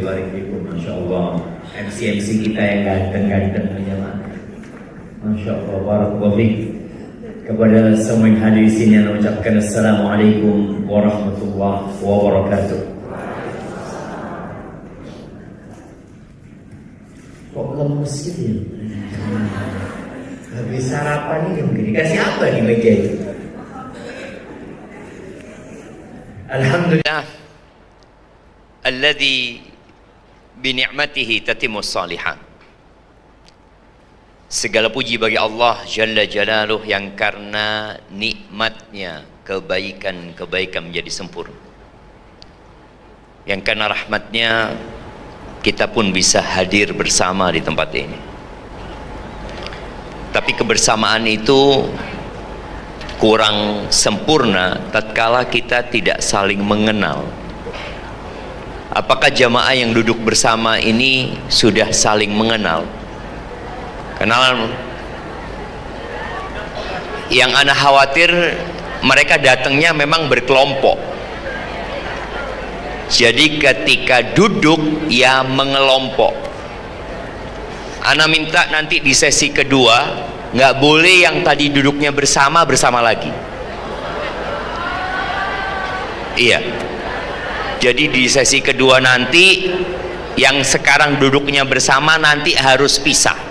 barik fikum. Masya Allah, MC kita yang ganteng-ganteng aja, Masya Allah, barakallahu fiik. Kepada semua yang hadir di sini, saya ucapkan Assalamualaikum warahmatullahi wabarakatuh. Kok lemes gitu ya? Habis sarapan ini mungkin dikasih apa di meja itu? Alhamdulillah alladzi bi ni'matihi tatimmus shalihat. Segala puji bagi Allah Jalla Jalaluh yang karena nikmatnya kebaikan-kebaikan menjadi sempurna, yang karena rahmatnya kita pun bisa hadir bersama di tempat ini. Tapi kebersamaan itu kurang sempurna tatkala kita tidak saling mengenal. Apakah jamaah yang duduk bersama ini sudah saling mengenal? Kenalan. Yang ana khawatir mereka datangnya memang berkelompok. Jadi ketika duduk ya mengelompok. Ana minta nanti di sesi kedua nggak boleh yang tadi duduknya bersama lagi. Iya. Jadi di sesi kedua nanti yang sekarang duduknya bersama nanti harus pisah.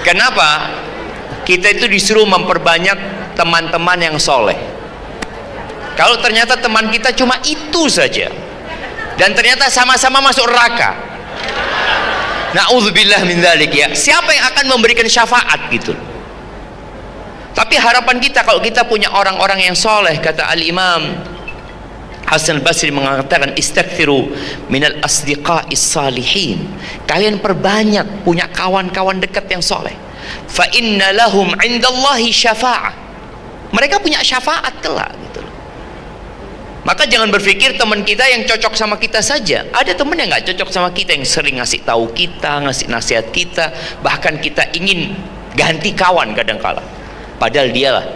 Kenapa? Kita itu disuruh memperbanyak teman-teman yang soleh. Kalau ternyata teman kita cuma itu saja dan ternyata sama-sama masuk neraka, na'udzubillah min dzalik, ya, siapa yang akan memberikan syafaat gitu? Tapi harapan kita kalau kita punya orang-orang yang soleh, kata Al-Imam Hasan Al-Basri mengatakan, istaghfiru minal asdiqa'is salihin. Kalian perbanyak punya kawan-kawan dekat yang soleh. Fa inna lahum 'indallahi syafa'ah. Mereka punya syafaat kelak gitu. Maka jangan berpikir teman kita yang cocok sama kita saja. Ada teman yang nggak cocok sama kita, yang sering ngasih tahu kita, ngasih nasihat kita, bahkan kita ingin ganti kawan kadangkala. Padahal dialah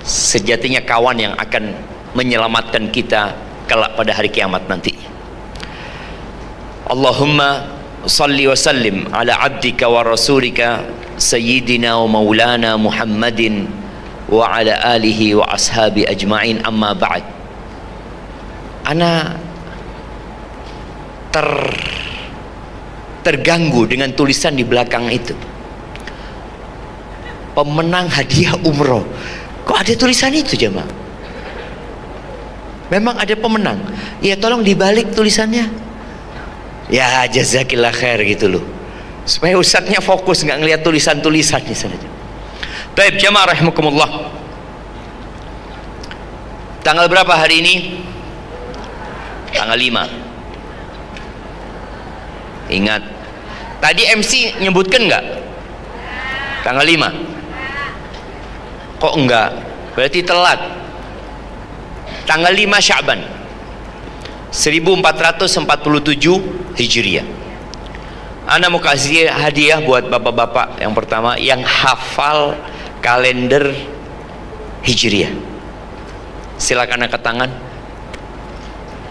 sejatinya kawan yang akan menyelamatkan kita kelak pada hari kiamat nanti. Allahumma salli wa sallim ala abdika wa rasulika sayyidina wa maulana Muhammadin wa ala alihi wa ashabi ajma'in, amma ba'd. Ana terganggu dengan tulisan di belakang itu, pemenang hadiah umroh. Kok ada tulisan itu jemaah? Memang ada pemenang? Ya tolong dibalik tulisannya. Ya jazakillah khair gitu loh, supaya ustadznya fokus nggak ngelihat tulisan-tulisan di sana. Baik jemaah rahimakumullah. Tanggal berapa hari ini? Tanggal 5. Ingat, tadi MC nyebutkan nggak? Tanggal 5. Kok enggak? Berarti telat. Tanggal 5 Sya'ban 1447 Hijriah. Ana mau kasih hadiah buat bapak-bapak yang pertama yang hafal kalender Hijriah. Silakan angkat tangan.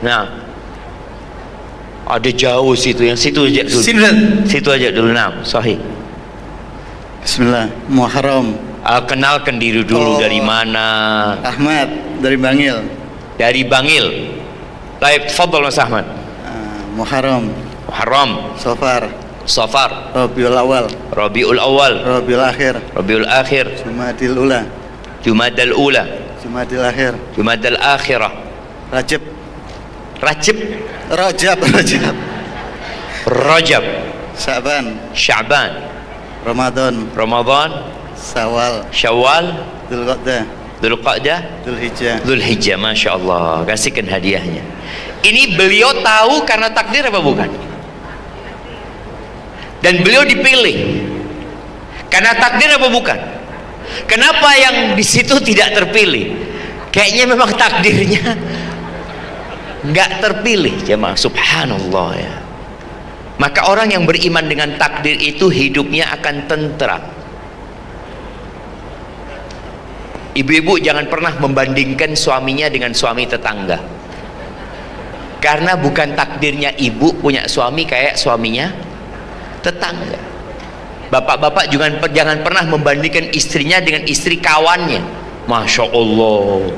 Nah, ada jauh situ, yang situ aja dulu. Situ aja dulu. Nah, sahih. Bismillah. Muharram. Kenalkan diri dulu. Dari mana? Ahmad dari Bangil. Dari Bangil. Baik, tafadhal Mas Ahmad. Muharram. Muharram. Safar. Safar. Rabiul Awal. Rabiul Awal. Rabiul Akhir. Rabiul Akhir. Jumadil Ula. Jumadal Ula. Jumadil Akhir. Jumadal Akhirah. Rajab. Rajab. Rajab. Rajab. Rajab. Sya'ban. Sya'ban. Ramadan. Ramadan. Syawal. Syawal. Dzulqa'dah. Dzulqa'dah. Dzulhijjah. Dzulhijjah. Masya Allah, kasihkan hadiahnya. Ini beliau tahu karena takdir apa bukan? Dan beliau dipilih karena takdir apa bukan? Kenapa yang di situ tidak terpilih? Kayaknya memang takdirnya nggak terpilih jemaah. Subhanallah ya. Maka orang yang beriman dengan takdir itu hidupnya akan tentram. Ibu-ibu jangan pernah membandingkan suaminya dengan suami tetangga. Karena bukan takdirnya ibu punya suami kayak suaminya tetangga. Bapak-bapak jangan pernah membandingkan istrinya dengan istri kawannya. Masya Allah,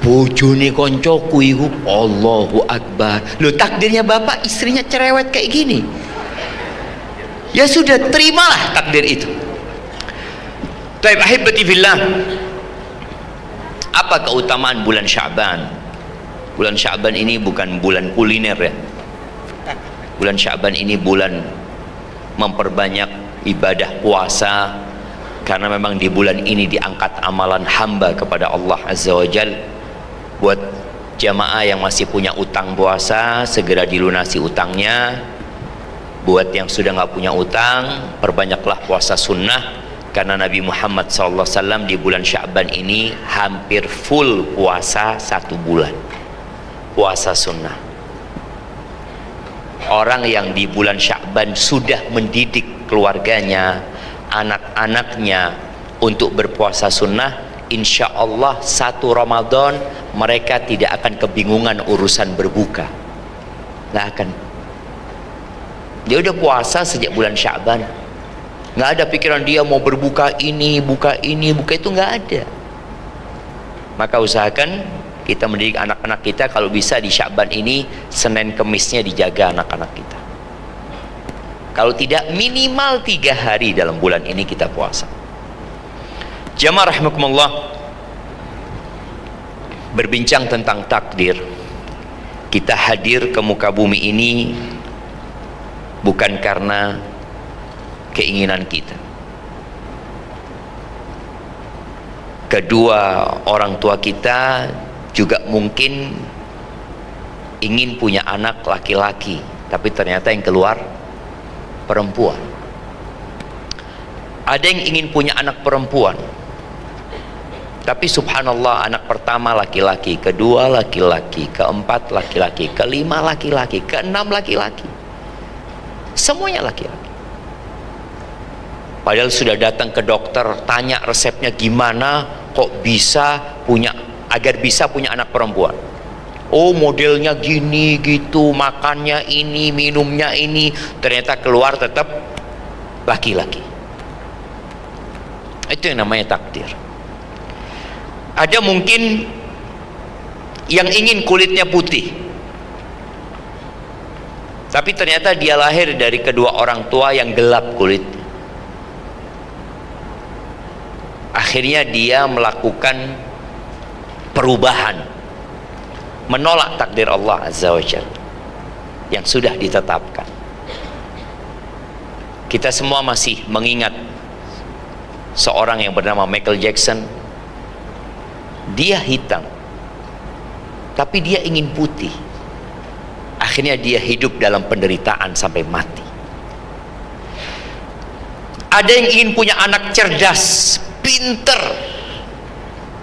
bojone koncoku iku, Allahu Akbar. Loh, takdirnya bapak istrinya cerewet kayak gini. Ya sudah, terimalah takdir itu. Taib ahibati fillah. Apa keutamaan bulan Sya'ban? Bulan Sya'ban ini bukan bulan kuliner ya. Bulan Sya'ban ini bulan memperbanyak ibadah puasa, karena memang di bulan ini diangkat amalan hamba kepada Allah Azza wa Jal. Buat jamaah yang masih punya utang puasa, segera dilunasi utangnya. Buat yang sudah nggak punya utang, perbanyaklah puasa sunnah, karena Nabi Muhammad SAW di bulan Sya'ban ini hampir full puasa 1 bulan, puasa sunnah. Orang yang di bulan Sya'ban sudah mendidik keluarganya, anak-anaknya untuk berpuasa sunnah, insya Allah 1 Ramadan mereka tidak akan kebingungan urusan berbuka. Nggak akan. Dia udah puasa sejak bulan Sya'ban, nggak ada pikiran dia mau berbuka ini, buka itu, nggak ada. Maka usahakan kita mendidik anak-anak kita, kalau bisa di Sya'ban ini Senin Kemisnya dijaga anak-anak kita. Kalau tidak, minimal 3 hari dalam bulan ini kita puasa. Jamaah rahimakumullah, berbincang tentang takdir. Kita hadir ke muka bumi ini bukan karena keinginan kita. Kedua orang tua kita juga mungkin ingin punya anak laki-laki, tapi ternyata yang keluar perempuan. Ada yang ingin punya anak perempuan, tapi subhanallah anak pertama laki-laki, kedua laki-laki, keempat laki-laki, kelima laki-laki, keenam laki-laki, semuanya laki-laki. Padahal sudah datang ke dokter, tanya resepnya gimana kok bisa punya, agar bisa punya anak perempuan. Oh, modelnya gini gitu, makannya ini, minumnya ini, ternyata keluar tetap laki-laki. Itu yang namanya takdir. Ada mungkin yang ingin kulitnya putih, tapi ternyata dia lahir dari kedua orang tua yang gelap kulit. Akhirnya dia melakukan perubahan, menolak takdir Allah Azza wa Jalla yang sudah ditetapkan. Kita semua masih mengingat seorang yang bernama Michael Jackson. Dia hitam, tapi dia ingin putih. Akhirnya dia hidup dalam penderitaan sampai mati. Ada yang ingin punya anak cerdas, pinter.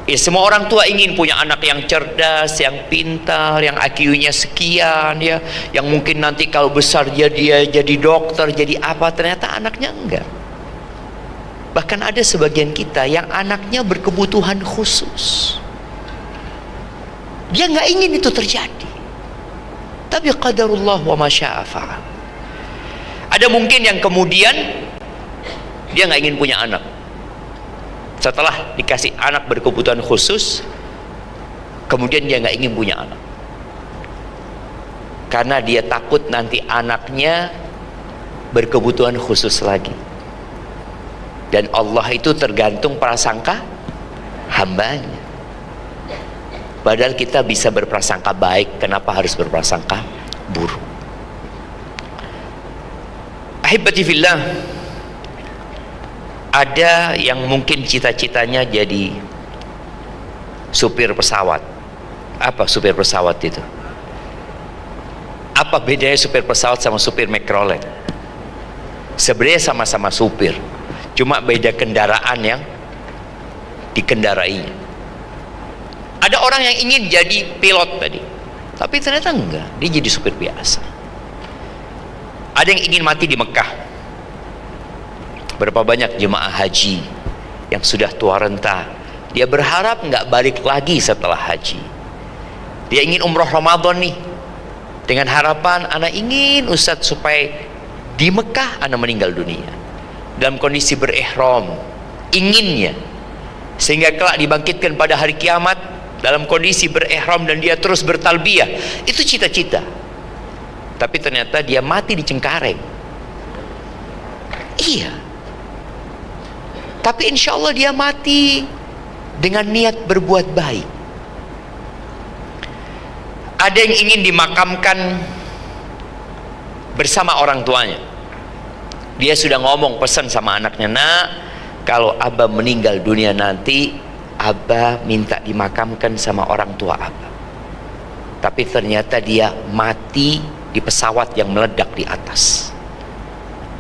Ya, semua orang tua ingin punya anak yang cerdas, yang pintar, yang IQ-nya sekian, ya, yang mungkin nanti kalau besar dia jadi dokter, jadi apa. Ternyata anaknya enggak. Bahkan ada sebagian kita yang anaknya berkebutuhan khusus. Dia nggak ingin itu terjadi, tapi qadarullah wa ma syaa fa'al. Ada mungkin yang kemudian dia nggak ingin punya anak. Setelah dikasih anak berkebutuhan khusus, kemudian dia nggak ingin punya anak, karena dia takut nanti anaknya berkebutuhan khusus lagi. Dan Allah itu tergantung prasangka hambanya. Padahal kita bisa berprasangka baik, kenapa harus berprasangka buruk? Ahibati fillah, ada yang mungkin cita-citanya jadi supir pesawat. Apa supir pesawat itu? Apa bedanya supir pesawat sama supir mikrolet? Sebenarnya sama-sama supir, cuma beda kendaraan yang dikendarainya. Ada orang yang ingin jadi pilot tadi, tapi ternyata enggak, dia jadi supir biasa. Ada yang ingin mati di Mekah. Berapa banyak jemaah haji yang sudah tua renta, dia berharap nggak balik lagi setelah haji. Dia ingin umroh Ramadan nih, dengan harapan anak ingin Ustadz supaya di Mekah anak meninggal dunia dalam kondisi berihram, inginnya, sehingga kelak dibangkitkan pada hari kiamat dalam kondisi berihram dan dia terus bertalbiyah. Itu cita-cita. Tapi ternyata dia mati di Cengkareng. Iya. Tapi insya Allah dia mati dengan niat berbuat baik. Ada yang ingin dimakamkan bersama orang tuanya. Dia sudah ngomong, pesan sama anaknya, nak, kalau Abah meninggal dunia nanti, Abah minta dimakamkan sama orang tua Abah. Tapi ternyata dia mati di pesawat yang meledak di atas.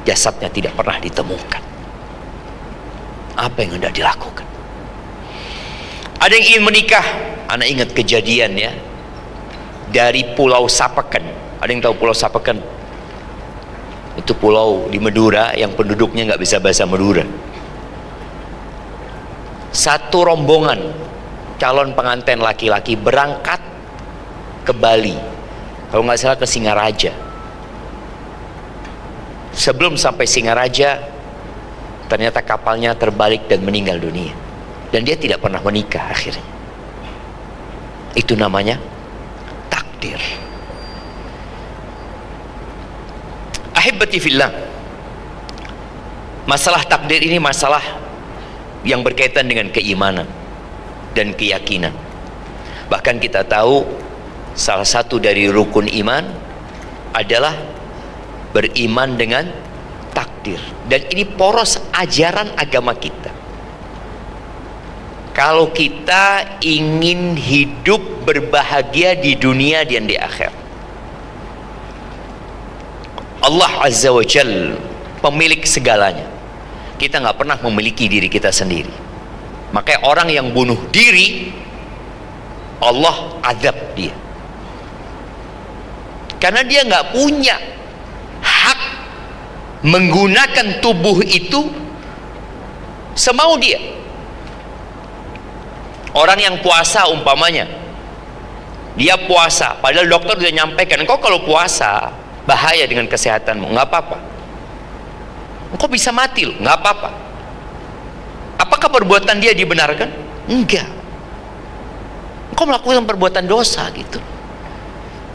Jasadnya tidak pernah ditemukan. Apa yang hendak dilakukan? Ada yang ingin menikah. Anak ingat kejadian ya, dari Pulau Sapeken. Ada yang tahu Pulau Sapeken? Itu pulau di Madura yang penduduknya nggak bisa bahasa Madura. Satu rombongan calon pengantin laki-laki berangkat ke Bali, kalau nggak salah ke Singaraja. Sebelum sampai Singaraja, ternyata kapalnya terbalik dan meninggal dunia, dan dia tidak pernah menikah akhirnya. Itu namanya takdir. Ahibati fillah, masalah takdir ini masalah yang berkaitan dengan keimanan dan keyakinan. Bahkan kita tahu salah satu dari rukun iman adalah beriman dengan takdir, dan ini poros ajaran agama kita. Kalau kita ingin hidup berbahagia di dunia dan di akhirat, Allah Azza wa Jal pemilik segalanya. Kita nggak pernah memiliki diri kita sendiri. Makanya orang yang bunuh diri, Allah azab dia, karena dia nggak punya hak menggunakan tubuh itu semau dia. Orang yang puasa umpamanya, dia puasa, padahal dokter sudah nyampaikan, engkau kalau puasa bahaya dengan kesehatanmu, nggak apa-apa. Engkau bisa mati loh, nggak apa-apa. Apakah perbuatan dia dibenarkan? Enggak. Engkau melakukan perbuatan dosa gitu.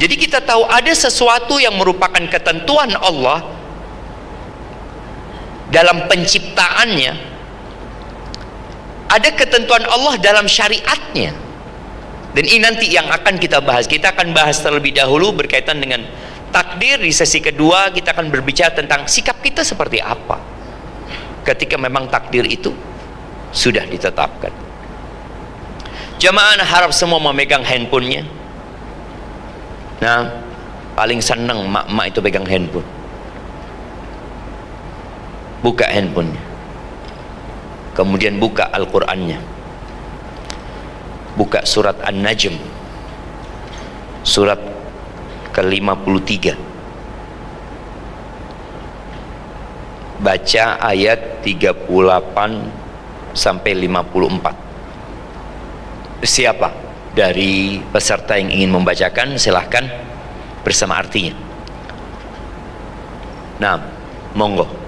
Jadi kita tahu ada sesuatu yang merupakan ketentuan Allah dalam penciptaannya, ada ketentuan Allah dalam syariatnya. Dan ini nanti yang akan kita bahas. Kita akan bahas terlebih dahulu berkaitan dengan takdir. Di sesi kedua kita akan berbicara tentang sikap kita seperti apa ketika memang takdir itu sudah ditetapkan. Jamaah harap semua memegang handphonenya. Nah, paling seneng mak-mak itu pegang handphone. Buka handphonenya, kemudian buka Al-Qur'annya, buka surat An-Najm, surat ke-53, baca ayat 38 sampai 54. Siapa dari peserta yang ingin membacakan, silahkan bersama artinya. Nah, monggo.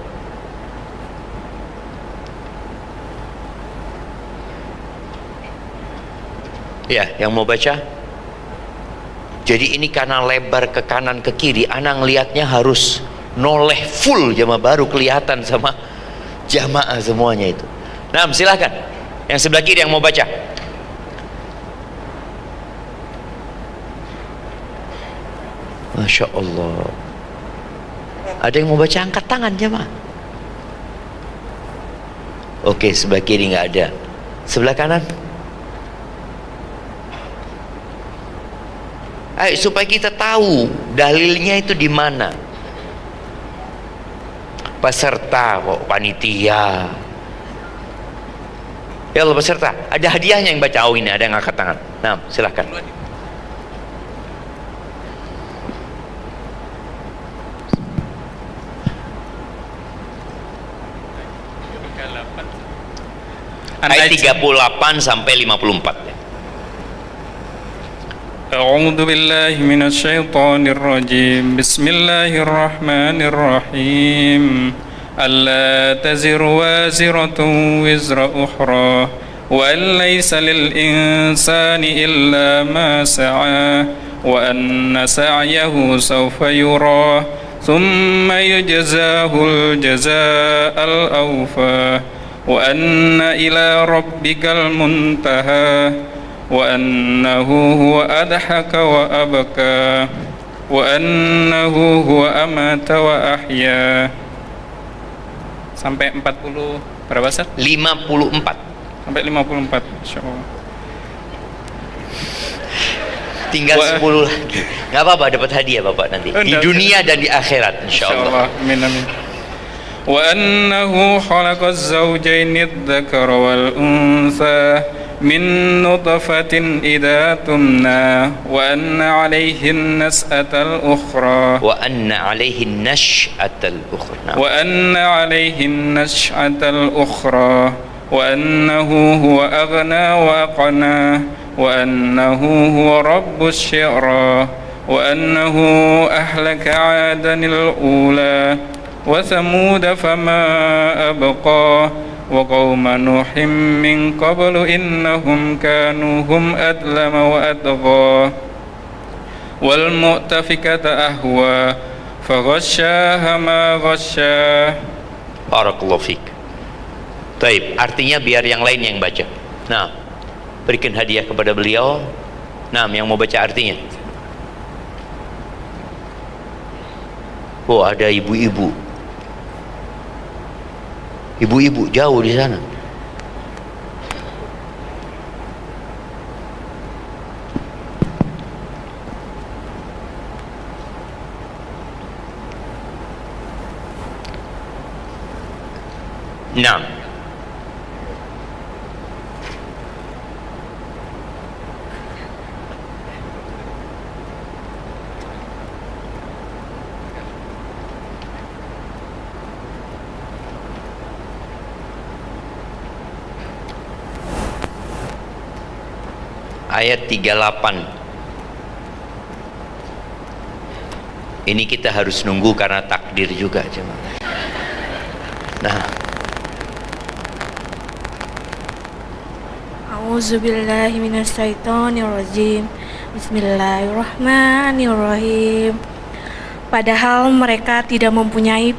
Ya, yang mau baca. Jadi ini karena lebar ke kanan ke kiri, anak ngelihatnya harus noleh full jamaah baru kelihatan sama jamaah semuanya itu. Nah, silahkan. Yang sebelah kiri yang mau baca. Masya Allah. Ada yang mau baca, angkat tangan jamaah. Oke, sebelah kiri nggak ada. Sebelah kanan. Ayo, supaya kita tahu dalilnya itu di mana. Peserta kok, panitia. Ya Allah, peserta, ada hadiahnya yang baca. Oh, ini ada yang angkat tangan. Nah, silahkan. Ayat 38 sampai 54. أعوذ بالله من الشيطان الرجيم بسم الله الرحمن الرحيم ألا تزر وازرة وزر أخرى وأن ليس للإنسان إلا ما سعى وأن سعيه سوف يرى ثم يجزاه الجزاء الأوفى وأن إلى ربك المنتهى وأنه هو أضحك وأبكى وأنه هو أمات وأحيا. Sampai 40 berapa Ustaz? 54. Sampai 54 insyaallah. Tinggal 10 lagi. Nggak apa-apa, dapat hadiah Bapak nanti. Di dunia dan di akhirat insyaallah. Amin amin. وأنه خلق الزوجين الذكر والأنثى من نطفة إذا تمنى وأن عليه النشأة الأخرى وأن عليه النشأة الأخرى. وأن عليه النشأة الأخرى وأنه هو أغنى وأقنى وأنه هو رب الشعرى وأنه أهلك عادا الأولى وثمود فما أبقى وقوم نوح من قبل إنهم كانوا هم أظلم وأطغى والمؤتفكة أهوى فغشاها ما غشا. Barakallahu fiik. Taib, artinya biar yang lain yang baca. Nah, berikan hadiah kepada beliau. Nah, yang mau baca artinya. Oh, ada ibu-ibu. Ibu-ibu jauh di sana. Nah, ayat 38. Ini kita harus nunggu karena takdir juga, jemaah. Nah, A'udzubillahi minasyaitonirrajim. Bismillahirrahmanirrahim. Padahal mereka tidak mempunyai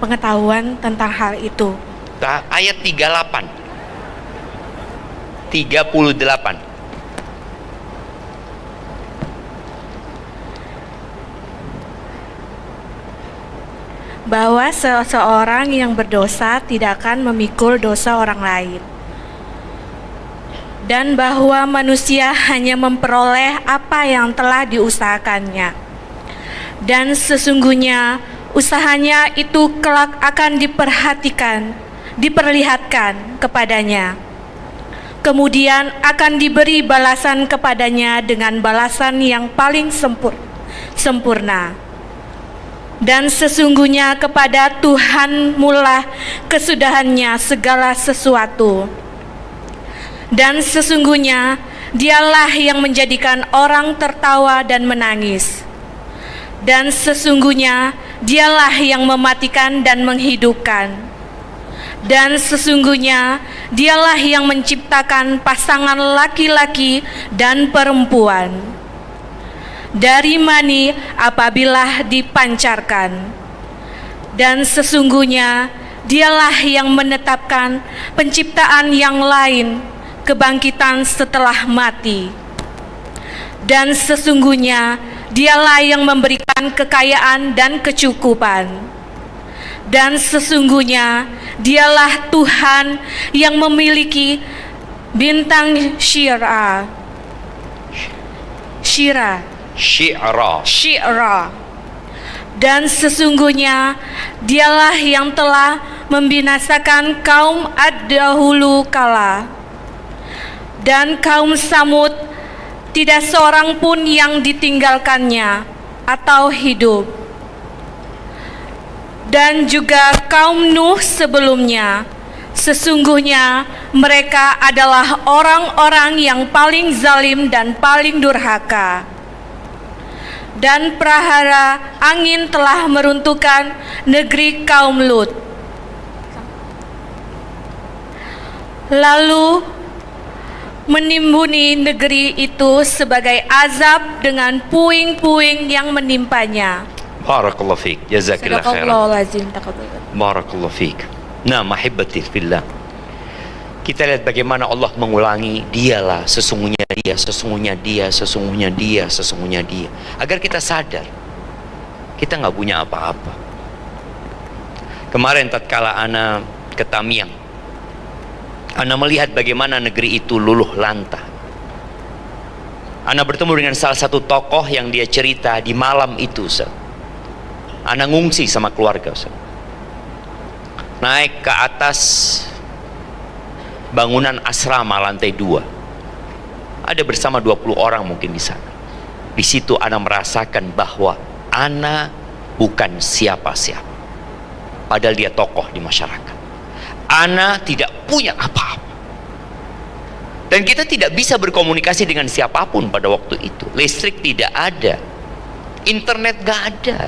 pengetahuan tentang hal itu. ayat 38. 38. Bahwa seseorang yang berdosa tidak akan memikul dosa orang lain, dan bahwa manusia hanya memperoleh apa yang telah diusahakannya, dan sesungguhnya usahanya itu kelak akan diperlihatkan kepadanya, kemudian akan diberi balasan kepadanya dengan balasan yang paling sempurna. Dan sesungguhnya kepada Tuhan mula kesudahannya segala sesuatu. Dan sesungguhnya Dialah yang menjadikan orang tertawa dan menangis. Dan sesungguhnya Dialah yang mematikan dan menghidupkan. Dan sesungguhnya Dialah yang menciptakan pasangan laki-laki dan perempuan dari mani apabila dipancarkan. Dan sesungguhnya Dialah yang menetapkan penciptaan yang lain, kebangkitan setelah mati. Dan sesungguhnya Dialah yang memberikan kekayaan dan kecukupan. Dan sesungguhnya Dialah Tuhan yang memiliki bintang Syira. Dan sesungguhnya Dialah yang telah membinasakan kaum Ad dahulu kala. Dan kaum Samud tidak seorang pun yang ditinggalkannya atau hidup. Dan juga kaum Nuh sebelumnya Sesungguhnya mereka adalah orang-orang yang paling zalim dan paling durhaka. Dan prahara angin telah meruntuhkan negeri kaum Lut. Lalu menimbuni negeri itu sebagai azab dengan puing-puing yang menimpanya. Barakallahu fiik, jazakillah khairan. Sadaqallahul-azim, taqabbal. Barakallahu fiik. Nah, mahibati fillah. Kita lihat bagaimana Allah mengulangi, dialah, sesungguhnya dia, sesungguhnya dia, sesungguhnya dia, sesungguhnya dia. Agar kita sadar, kita nggak punya apa-apa. Kemarin tatkala ana ke Tamiang, ana melihat bagaimana negeri itu luluh lantah. Ana bertemu dengan salah satu tokoh yang dia cerita di malam itu, Ustaz. Ana ngungsi sama keluarga, Ustaz. Naik ke atas bangunan asrama lantai 2. Ada bersama 20 orang mungkin di sana. Di situ ana merasakan bahwa ana bukan siapa-siapa. Padahal dia tokoh di masyarakat. Ana tidak punya apa-apa. Dan kita tidak bisa berkomunikasi dengan siapapun pada waktu itu. Listrik tidak ada. Internet gak ada.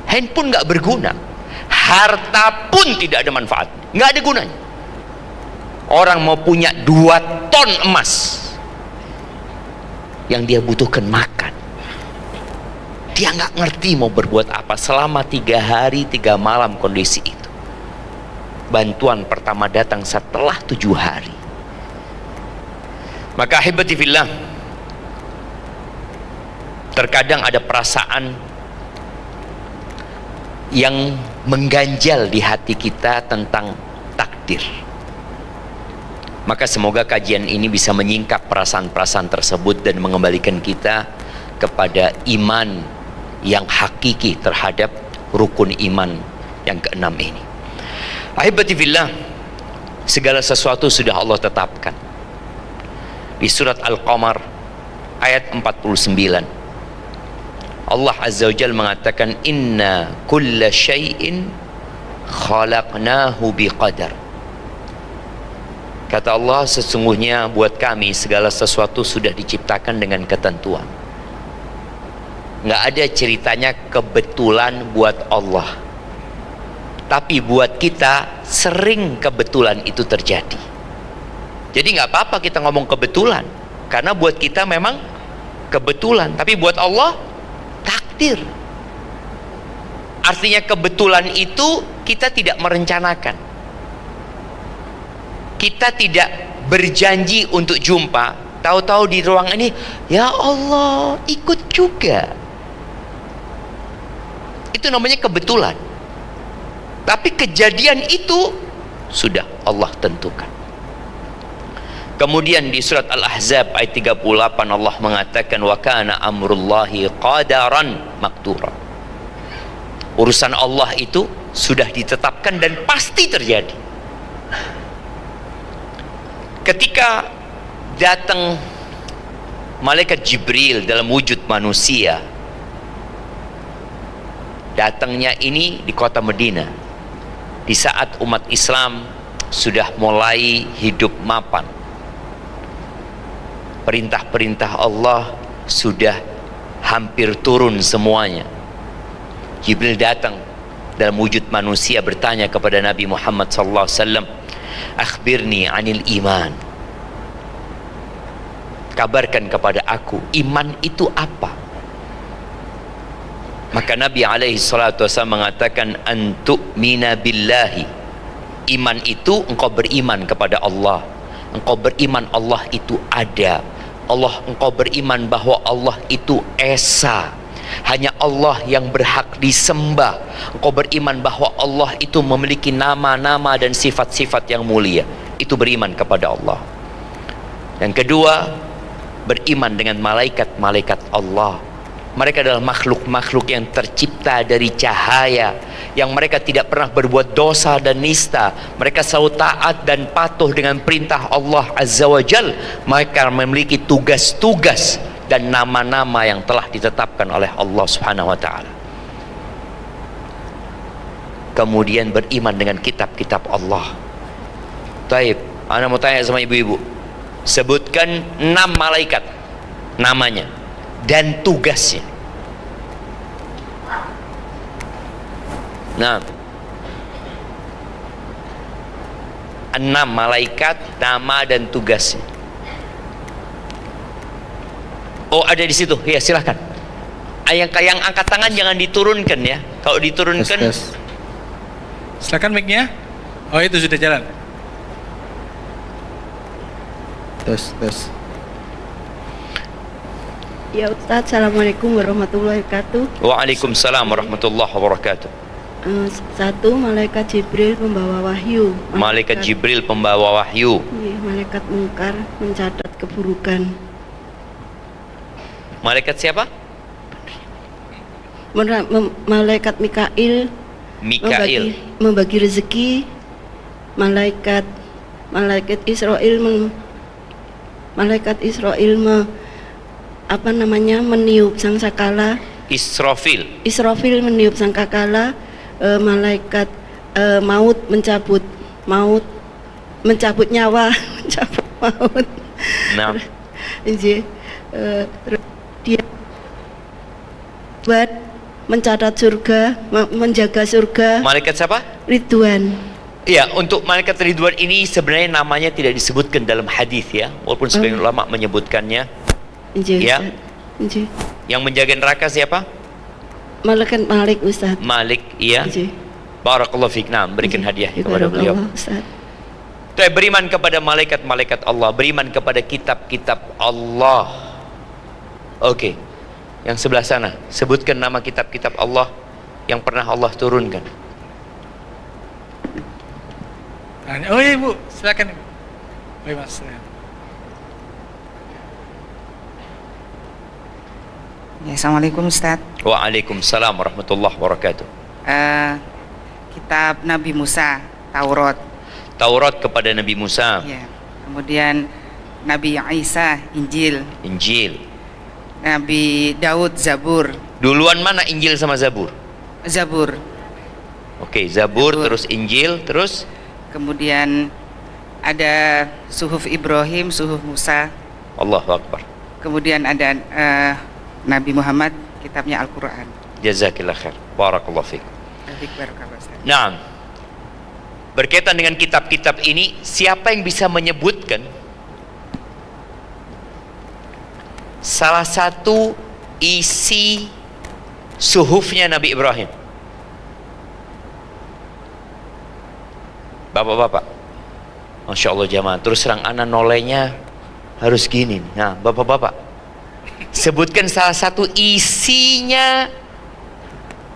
Handphone gak berguna. Harta pun tidak ada manfaat. Gak ada gunanya. Orang mau punya 2 ton emas, yang dia butuhkan makan. Dia nggak ngerti mau berbuat apa selama 3 hari 3 malam kondisi itu. Bantuan pertama datang setelah 7 hari. Maka ahibati fillah, terkadang ada perasaan yang mengganjal di hati kita tentang takdir. Maka semoga kajian ini bisa menyingkap perasaan-perasaan tersebut dan mengembalikan kita kepada iman yang hakiki terhadap rukun iman yang ke-6 ini. Ahibati fillah, segala sesuatu sudah Allah tetapkan. Di surat Al-Qamar ayat 49, Allah Azza wa Jalla mengatakan, inna kulla syai'in khalaqnahu biqadar. Kata Allah, sesungguhnya buat kami segala sesuatu sudah diciptakan dengan ketentuan. Nggak ada ceritanya kebetulan buat Allah. Tapi buat kita sering kebetulan itu terjadi. Jadi nggak apa-apa kita ngomong kebetulan, karena buat kita memang kebetulan. Tapi buat Allah takdir. Artinya kebetulan itu kita tidak merencanakan. Kita tidak berjanji untuk jumpa, tahu-tahu di ruang ini, ya Allah, ikut juga. Itu namanya kebetulan. Tapi kejadian itu sudah Allah tentukan. Kemudian di surat Al-Ahzab ayat 38 Allah mengatakan, wa kana amrullahi qadaran maktura. Urusan Allah itu sudah ditetapkan dan pasti terjadi. Ketika datang malaikat Jibril dalam wujud manusia, datangnya ini di kota Madinah di saat umat Islam sudah mulai hidup mapan. Perintah-perintah Allah sudah hampir turun semuanya. Jibril datang dalam wujud manusia bertanya kepada Nabi Muhammad SAW, akhbirni anil iman. Kabarkan kepada aku, iman itu apa? Maka Nabi SAW mengatakan, antu'mina billahi. Iman itu engkau beriman kepada Allah. Engkau beriman Allah itu ada. Engkau beriman bahwa Allah itu esa. Hanya Allah yang berhak disembah. Engkau beriman bahwa Allah itu memiliki nama-nama dan sifat-sifat yang mulia. Itu beriman kepada Allah. Yang kedua, beriman dengan malaikat-malaikat Allah. Mereka adalah makhluk-makhluk yang tercipta dari cahaya, yang mereka tidak pernah berbuat dosa dan nista. Mereka selalu taat dan patuh dengan perintah Allah Azza wa Jal. Mereka memiliki tugas-tugas dan nama-nama yang telah ditetapkan oleh Allah Subhanahu wa Ta'ala. Kemudian beriman dengan kitab-kitab Allah Taib, ana mau tanya sama ibu-ibu. Sebutkan 6 malaikat namanya dan tugasnya. Nah, 6 malaikat, nama dan tugasnya. Oh, ada di situ. Ya, silahkan. Yang angkat tangan jangan diturunkan ya. Kalau diturunkan, Tes. Silakan mic-nya. Oh, itu sudah jalan. Tes. Ya Ustadz, Assalamualaikum warahmatullahi wabarakatuh. Waalaikumsalam warahmatullahi wabarakatuh. Satu, malaikat Jibril pembawa wahyu. Malaikat Jibril pembawa wahyu. Iya, malaikat mungkar mencatat keburukan. Malaikat siapa? Malaikat Mikail Mikail. membagi rezeki. Malaikat Israel meniup sangkakala. Israfil. Israfil meniup sangkakala. Malaikat maut mencabut nyawa, mencabut maut. Nah, Dia buat mencatat surga, menjaga surga. malaikat siapa? Ridwan. Ya, untuk malaikat Ridwan ini sebenarnya namanya tidak disebutkan dalam hadis ya, walaupun sebagian ulama menyebutkannya. Ya. Injih. Yang menjaga neraka siapa? Malaikat Malik Ustaz. Malik, iya. Injih. Barakallahu fiik. Nah, berikan hadiah kepada beliau. Barakallah, Ustaz. Tuh, beriman kepada malaikat-malaikat Allah, beriman kepada kitab-kitab Allah. Oke. Yang sebelah sana, sebutkan nama kitab-kitab Allah yang pernah Allah turunkan. Oh iya Ibu, silakan. Oh iya Mas. Ya, Assalamualaikum Ustaz. Waalaikumsalam warahmatullahi wabarakatuh. Kitab Nabi Musa, Taurat. Taurat kepada Nabi Musa. Ya. Kemudian Nabi Isa, Injil. Injil. Nabi Daud, Zabur. Duluan mana Injil sama Zabur? Zabur. Oke, Zabur, Zabur. terus Injil, terus Kemudian ada Suhuf Ibrahim, Suhuf Musa. Allahu Akbar. Kemudian ada Nabi Muhammad, kitabnya Al-Quran. Jazakillah khair. Barakallahu fiik. Barakallahu Ustaz. Nah, berkaitan dengan kitab-kitab ini, siapa yang bisa menyebutkan salah satu isi suhufnya Nabi Ibrahim? Bapak-bapak, Masya Allah jamaah, terus terang anak nolenya harus gini. Nah, bapak-bapak, sebutkan salah satu isinya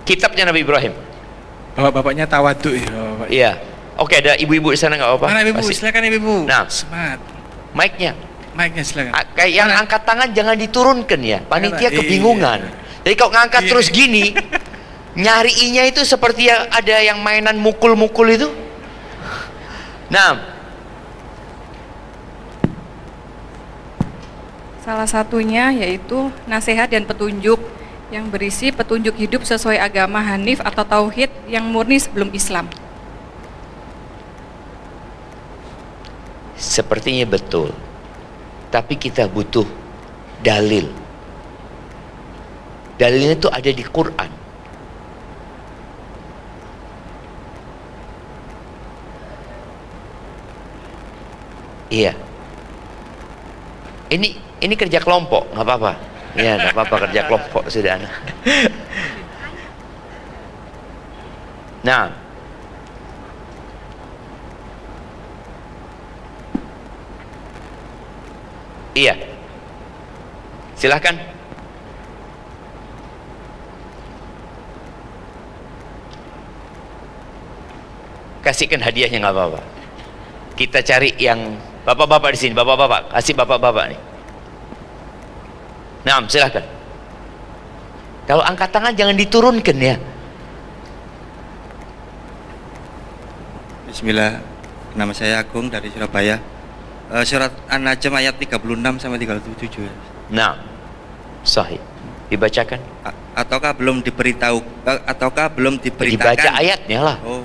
kitabnya Nabi Ibrahim. Bapak-bapaknya tawaduk ya, Bapak. Iya. Oke, ada ibu-ibu di sana nggak apa-apa? Mana Ibu? Masih. Silakan Ibu. Nah. Semangat. Mic-nya. Mic-nya silakan. Kayak yang angkat tangan jangan diturunkan ya. Panitia Iya. kebingungan. Jadi kalau ngangkat Iya. terus gini, nyariinya itu seperti yang ada yang mainan mukul-mukul itu. Nah, Salah satunya yaitu nasihat dan petunjuk yang berisi petunjuk hidup sesuai agama Hanif atau Tauhid yang murni sebelum Islam. sepertinya betul. Tapi kita butuh dalil. Dalilnya itu ada di Quran. Iya. Ini kerja kelompok, nggak apa-apa. Iya, nggak apa-apa kerja kelompok sudah. Nah, iya. Silahkan. Kasihkan hadiahnya nggak apa-apa. Kita cari yang bapak-bapak di sini, bapak-bapak, kasih bapak-bapak nih. Nah, silahkan. Kalau angkat tangan jangan diturunkan ya. Bismillah, nama saya Agung dari Surabaya. Surat An-Najm ayat 36 sampai 37. Nah, sahih. Dibacakan. Ataukah belum diberitahu? Ataukah belum diberitakan? Dibaca ayatnya lah. Oh.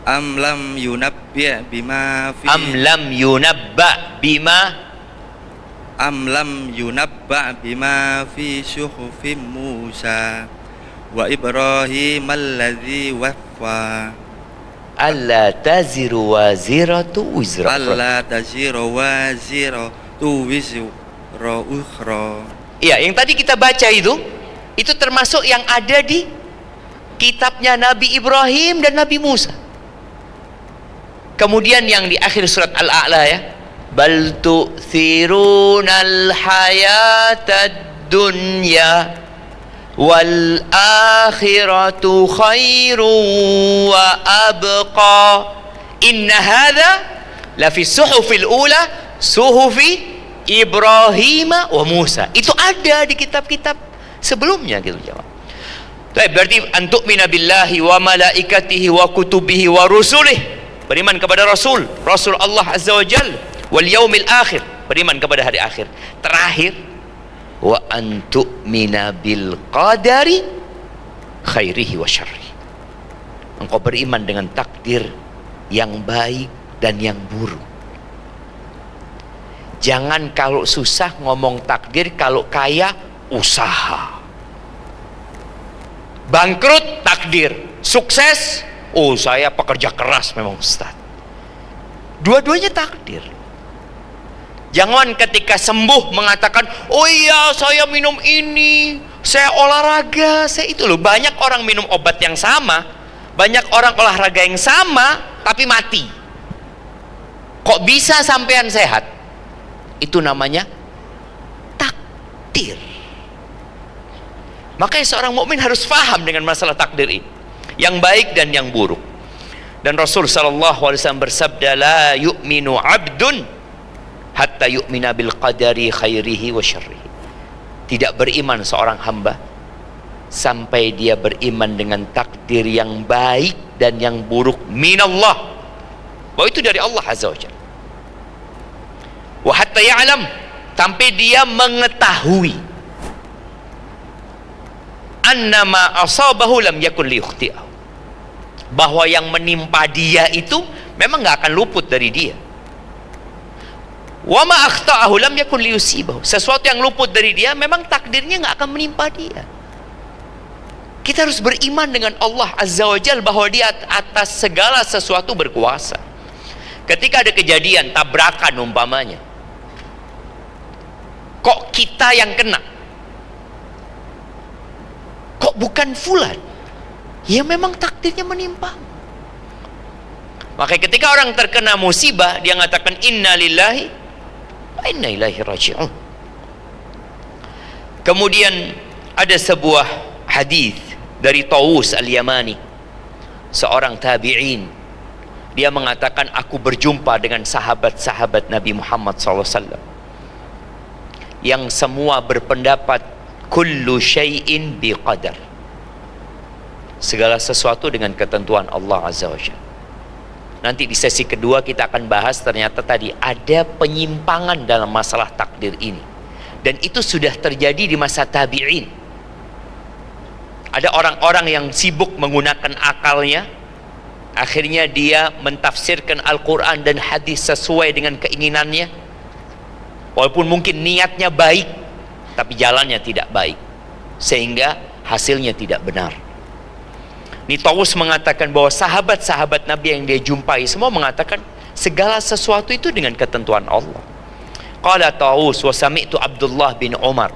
Am lam yunabbi' bima fi Am lam yunabba bima Am lam yunabba' bima fi syuhufim Musa wa Ibrahim alladzi waffa alla taziru waziratu wizra alla taziru waziratu wizra ukhra. Iya, yang tadi kita baca itu termasuk yang ada di kitabnya Nabi Ibrahim dan Nabi Musa. Kemudian yang di akhir surat Al-A'la ya, bal tu'thirunal hayatad dunya wal akhiratu khairun wa abqa inna hadha la fi suhufil ula suhufi Ibrahim wa Musa. Itu ada di kitab-kitab sebelumnya gitu jawab. Berarti antu'mina billahi wa malaikatihi wa kutubihi wa rusulih, beriman kepada Rasul Allah Azza wa Jal, wal yaumil akhir, beriman kepada hari akhir. Terakhir, wa antu'mina bil qadari khairihi wa syarrihi, engkau beriman dengan takdir yang baik dan yang buruk. Jangan kalau susah ngomong takdir, kalau kaya usaha. Bangkrut takdir, sukses oh saya pekerja keras memang Ustaz. Dua-duanya takdir. Jangan ketika sembuh mengatakan oh iya saya minum ini, saya olahraga, saya itu loh. Banyak orang minum obat yang sama, banyak orang olahraga yang sama tapi mati. Kok bisa sampean sehat? Itu namanya takdir. Makanya seorang mukmin harus faham dengan masalah takdir ini, yang baik dan yang buruk. Dan Rasul sallallahu alaihi wasallam bersabda, la yu'minu 'abdun hatta yu'mina bil qadari khairihi wa syarrihi. Tidak beriman seorang hamba sampai dia beriman dengan takdir yang baik dan yang buruk minallah, bahwa itu dari Allah Azza wa Jalla. Wa hatta ya'lam, sampai dia mengetahui annama asabahu lam yakun liyukhti'ahu, bahwa yang menimpa dia itu memang nggak akan luput dari dia. Wa ma akhta'ahu lam yakun liyusibahu, sesuatu yang luput dari dia memang takdirnya nggak akan menimpa dia. Kita harus beriman dengan Allah Azza wa Jalla bahwa dia atas segala sesuatu berkuasa. Ketika ada kejadian tabrakan umpamanya, kok kita yang kena, kok bukan fulan, ya memang takdirnya menimpa. Makanya ketika orang terkena musibah, dia mengatakan inna lillahi wa inna ilaihi raji'un. Kemudian ada sebuah hadis dari Tawus al-Yamani, seorang tabi'in. Dia mengatakan aku berjumpa dengan sahabat-sahabat Nabi Muhammad SAW yang semua berpendapat kullu syai'in biqadar, segala sesuatu dengan ketentuan Allah Azza wa Jalla. Nanti di sesi kedua kita akan bahas ternyata tadi ada penyimpangan dalam masalah takdir ini, dan itu sudah terjadi di masa tabi'in. Ada orang-orang yang sibuk menggunakan akalnya, akhirnya dia mentafsirkan Al-Quran dan hadis sesuai dengan keinginannya, walaupun mungkin niatnya baik tapi jalannya tidak baik, sehingga hasilnya tidak benar. Ini Tawus mengatakan bahwa sahabat-sahabat Nabi yang dia jumpai semua mengatakan segala sesuatu itu dengan ketentuan Allah. Qala Tawus wa sami'tu Abdullah bin Umar,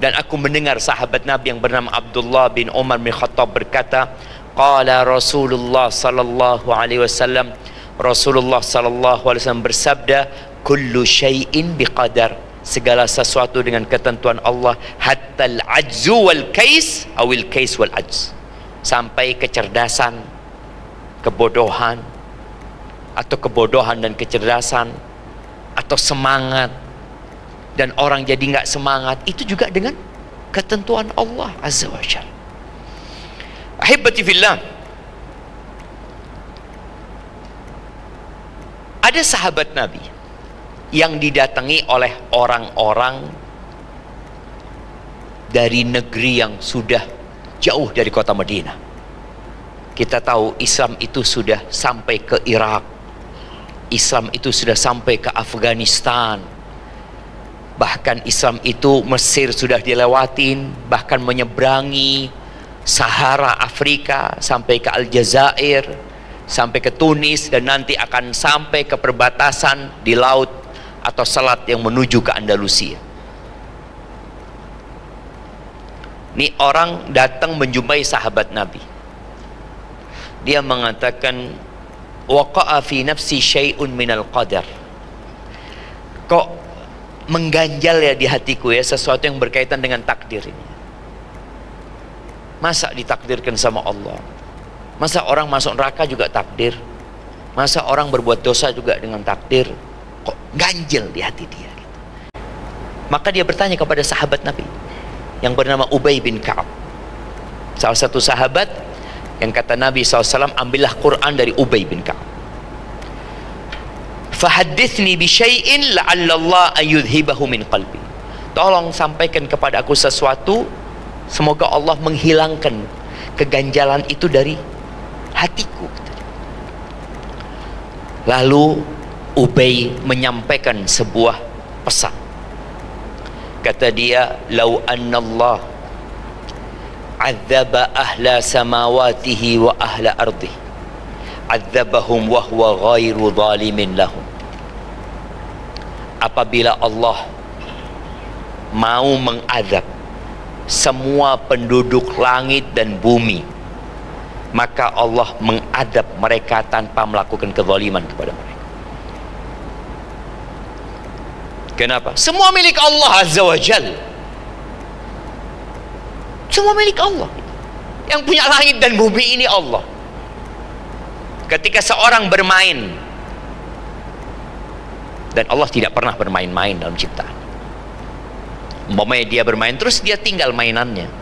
dan aku mendengar sahabat Nabi yang bernama Abdullah bin Umar bin Khattab berkata, qala Rasulullah sallallahu alaihi wasallam, Rasulullah sallallahu alaihi wasallam bersabda, kullu syai'in biqadar, segala sesuatu dengan ketentuan Allah, hatta al-ajzu wal kais awil kais wal ajz, sampai kecerdasan, kebodohan, atau kebodohan dan kecerdasan, atau semangat dan orang jadi nggak semangat, itu juga dengan ketentuan Allah Azza wa Jalla. Ahibati fillah, ada sahabat Nabi yang didatangi oleh orang-orang dari negeri yang sudah jauh dari kota Madinah. Kita tahu Islam itu sudah sampai ke Irak, Islam itu sudah sampai ke Afghanistan, bahkan Islam itu Mesir sudah dilewatin, bahkan menyeberangi Sahara Afrika sampai ke Aljazair, sampai ke Tunis, dan nanti akan sampai ke perbatasan di laut atau selat yang menuju ke Andalusia. Ini orang datang menjumpai sahabat Nabi. Dia mengatakan, waqa'a fi nafsi syai'un minal qadar. Kok mengganjal ya di hatiku ya sesuatu yang berkaitan dengan takdir ini. Masa ditakdirkan sama Allah? Masa orang masuk neraka juga takdir? Masa orang berbuat dosa juga dengan takdir? Kok ganjel di hati dia gitu. Maka dia bertanya kepada sahabat Nabi yang bernama Ubay bin Ka'ab, salah satu sahabat yang kata Nabi SAW, ambillah Quran dari Ubay bin Ka'ab. Fahaddithni bi syai'in la'allallah ayudhibahu min qalbi. Tolong sampaikan kepada aku sesuatu, semoga Allah menghilangkan keganjalan itu dari hatiku. Lalu Ubay menyampaikan sebuah pesan. Kata dia, lau annallah adzaba ahla samawatihi wa ahla ardih adzabahum wa huwa ghairu zalimin lahum. Apabila Allah mau mengadab semua penduduk langit dan bumi, maka Allah mengadab mereka tanpa melakukan kezaliman kepada mereka. Kenapa? Semua milik Allah Azza wa Jalla. Semua milik Allah. Yang punya langit dan bumi ini Allah. Ketika seorang bermain, dan Allah tidak pernah bermain-main dalam ciptaan. Umpamanya dia bermain terus dia tinggal mainannya,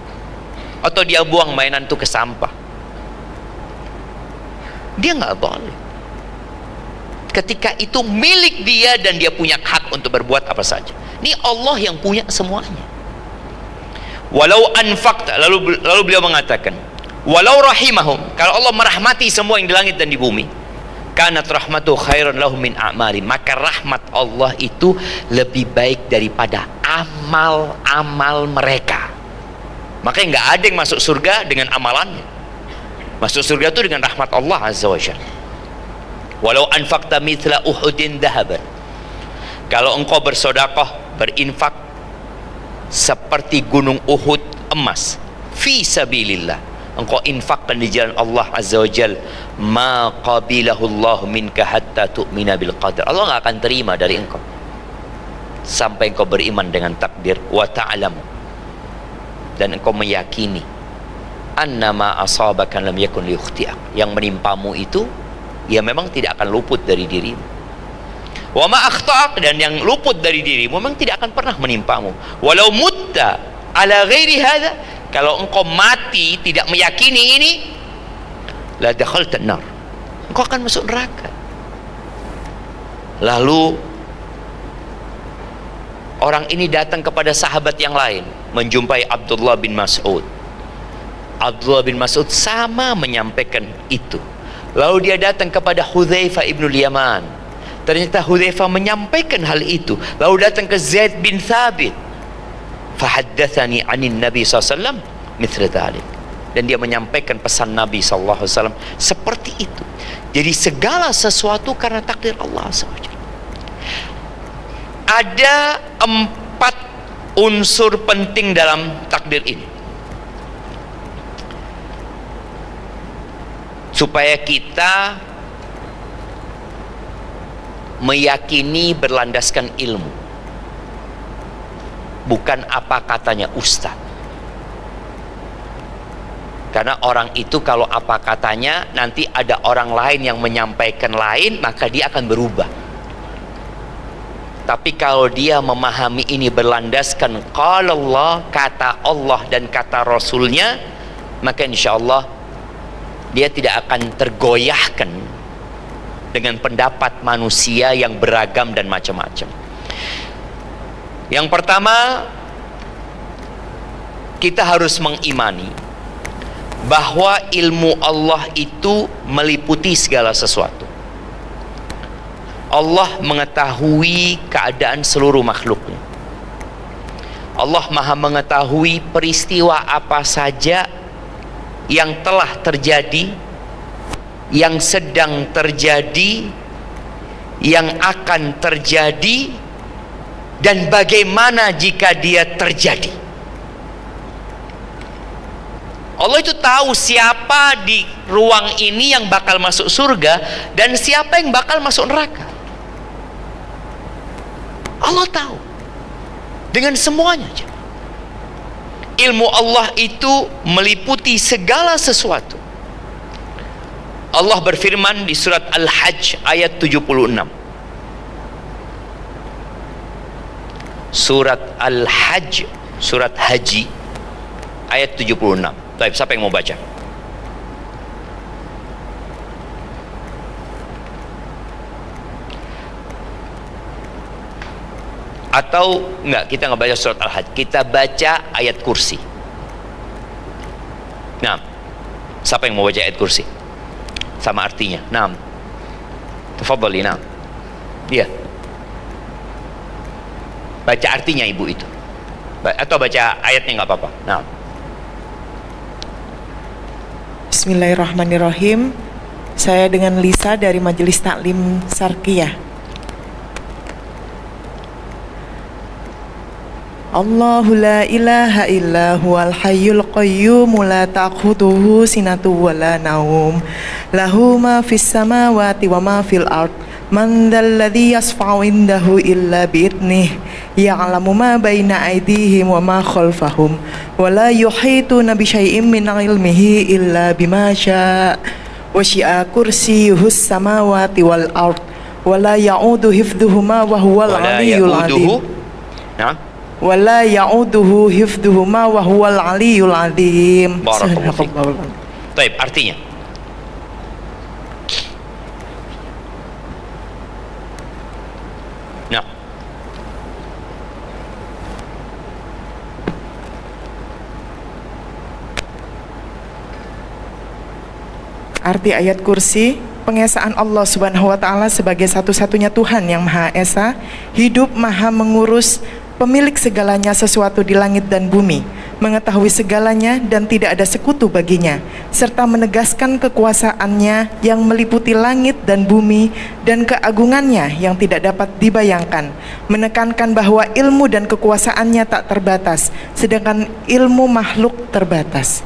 atau dia buang mainan itu ke sampah, dia nggak boleh. Ketika itu milik dia dan dia punya hak untuk berbuat apa saja. Ini Allah yang punya semuanya. Walau anfaqta, lalu beliau mengatakan, walau rahimahum, kalau Allah merahmati semua yang di langit dan di bumi, kanat rahmatu khairan lahum min a'mali, maka rahmat Allah itu lebih baik daripada amal-amal mereka. Makanya nggak ada yang masuk surga dengan amalannya. Masuk surga itu dengan rahmat Allah Azza wa Jalla. Walau anfaqta mithla uhudin dahaban, kalau engkau bersedekah, berinfak seperti gunung Uhud emas, fi sabilillah, engkau infakkan di jalan Allah Azza wa Jal, ma qabilahu Allah minka hatta tu'mina bil qadar. Allah nggak akan terima dari engkau sampai engkau beriman dengan takdir, wa ta'lam, dan engkau meyakini annama asabaka lam yakun liyukhti'ak, yang menimpamu itu ya memang tidak akan luput dari dirimu. Wa ma akhta'ak, dan yang luput dari dirimu memang tidak akan pernah menimpamu. Walau mutta ala ghairi hadza, kalau engkau mati tidak meyakini ini, la dakhaltan nar, engkau akan masuk neraka. Lalu orang ini datang kepada sahabat yang lain, menjumpai Abdullah bin Mas'ud. Abdullah bin Mas'ud sama menyampaikan itu. Lalu dia datang kepada Hudzaifah ibnul Yaman. Ternyata Hudzaifah menyampaikan hal itu. Lalu datang ke Zaid bin Thabit. Fahaddatsani 'anin Nabi sallallahu alaihi wasallam mithla dzalik. Dan dia menyampaikan pesan Nabi sallallahu alaihi wasallam seperti itu. Jadi segala sesuatu karena takdir Allah SWT. Ada 4 unsur penting dalam takdir ini, supaya kita meyakini berlandaskan ilmu, bukan apa katanya ustaz. Karena orang itu kalau apa katanya, nanti ada orang lain yang menyampaikan lain, maka dia akan berubah. Tapi kalau dia memahami ini berlandaskan qala Allah, kata Allah dan kata Rasulnya, maka insya Allah dia tidak akan tergoyahkan dengan pendapat manusia yang beragam dan macam-macam. Yang pertama, kita harus mengimani bahwa ilmu Allah itu meliputi segala sesuatu. Allah mengetahui keadaan seluruh makhluknya. Allah maha mengetahui peristiwa apa saja yang telah terjadi, yang sedang terjadi, yang akan terjadi, dan bagaimana jika dia terjadi. Allah itu tahu siapa di ruang ini yang bakal masuk surga dan siapa yang bakal masuk neraka. Allah tahu dengan semuanya. Ilmu Allah itu meliputi segala sesuatu. Allah berfirman di surat Al-Hajj ayat 76. Surat Al-Hajj, surat Haji ayat 76. Baik, siapa yang mau baca? Atau enggak, kita nggak baca surat Al-Hajj, kita baca ayat kursi. Nah, siapa yang mau baca ayat kursi? Sama artinya. Nah, tafadhali. Nah, dia baca artinya ibu itu, atau baca ayatnya nggak apa-apa. Nah, Bismillahirrahmanirrahim. Saya dengan Lisa dari Majelis Taklim Sarkiyah. Allahu la ilaha illa huwal hayyul qayyum la ta'khudhuhu sinatun wa la naum lahu ma fis samawati wa ma fil ard man dzalladzi yashfa'u indahu illa bi'idnih ya'lamu ma baina aydihim wa ma khalfahum wa la yuhituna bi syai'in min 'ilmihi illa bima syaa' wasi'a kursiyyuhus samawati wal ard wa la ya'udu hifdhuhuma wa huwal 'aliyyul 'azim. Nah, wala ya'uduhu hifdhuhuma wa huwal 'aliyyul 'azim. Barakallahu fiik. Baik, artinya. Nah. Arti ayat kursi, pengesaan Allah Subhanahu wa taala sebagai satu-satunya Tuhan yang Maha Esa, hidup, Maha mengurus, pemilik segalanya sesuatu di langit dan bumi, mengetahui segalanya dan tidak ada sekutu baginya, serta menegaskan kekuasaannya yang meliputi langit dan bumi dan keagungannya yang tidak dapat dibayangkan, menekankan bahwa ilmu dan kekuasaannya tak terbatas, sedangkan ilmu makhluk terbatas.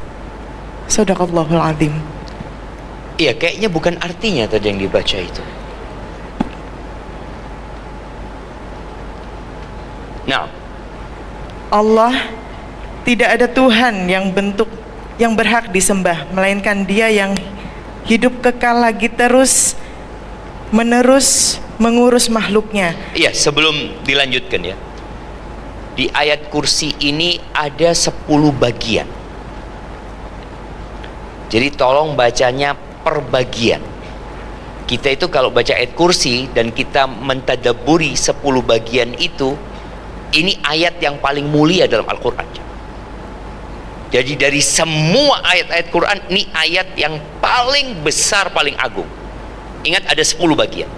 Shadaqallahul azim. Iya, kayaknya bukan artinya tadi yang dibaca itu. Nah, Allah tidak ada Tuhan yang berhak disembah melainkan Dia yang hidup kekal lagi terus menerus mengurus makhluknya. iya, sebelum dilanjutkan ya, di ayat kursi ini ada 10 bagian. Jadi tolong bacanya per bagian. Kita itu kalau baca ayat kursi dan kita mentadabburi 10 bagian itu, ini ayat yang paling mulia dalam Al-Quran. Jadi dari semua ayat-ayat Quran, ini ayat yang paling besar, paling agung. Ingat ada 10 bagian.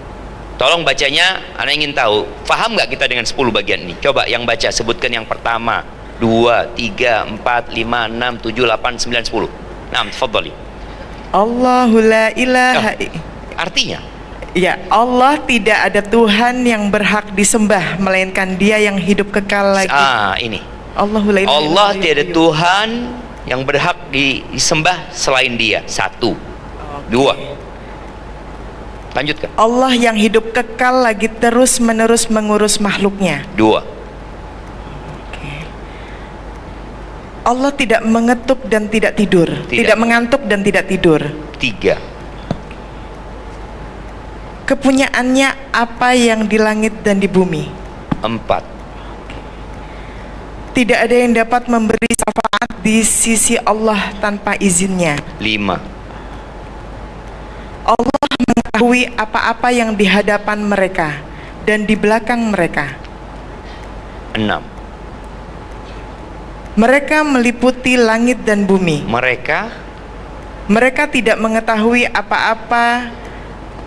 Tolong bacanya, Anda ingin tahu, faham nggak kita dengan 10 bagian ini? Coba yang baca, sebutkan yang pertama, 2, 3, 4, 5, 6, 7, 8, 9, 10. Nah, tafadhali. Allahu la ilaha Artinya? Ya, Allah tidak ada Tuhan yang berhak disembah melainkan Dia yang hidup kekal lagi. Ini. Allahu la ilaha Allah tiada Tuhan yang berhak disembah selain Dia. 1. 2. Lanjutkan. Allah yang hidup kekal lagi terus menerus mengurus makhluknya. 2. Allah tidak mengetuk dan tidak tidur, tidak mengantuk dan tidak tidur. 3. Kepunyaannya apa yang di langit dan di bumi. 4. Tidak ada yang dapat memberi syafaat di sisi Allah tanpa izinnya. 5. Allah mengetahui apa-apa yang di hadapan mereka dan di belakang mereka. 6. Mereka meliputi langit dan bumi. Mereka Mereka tidak mengetahui apa-apa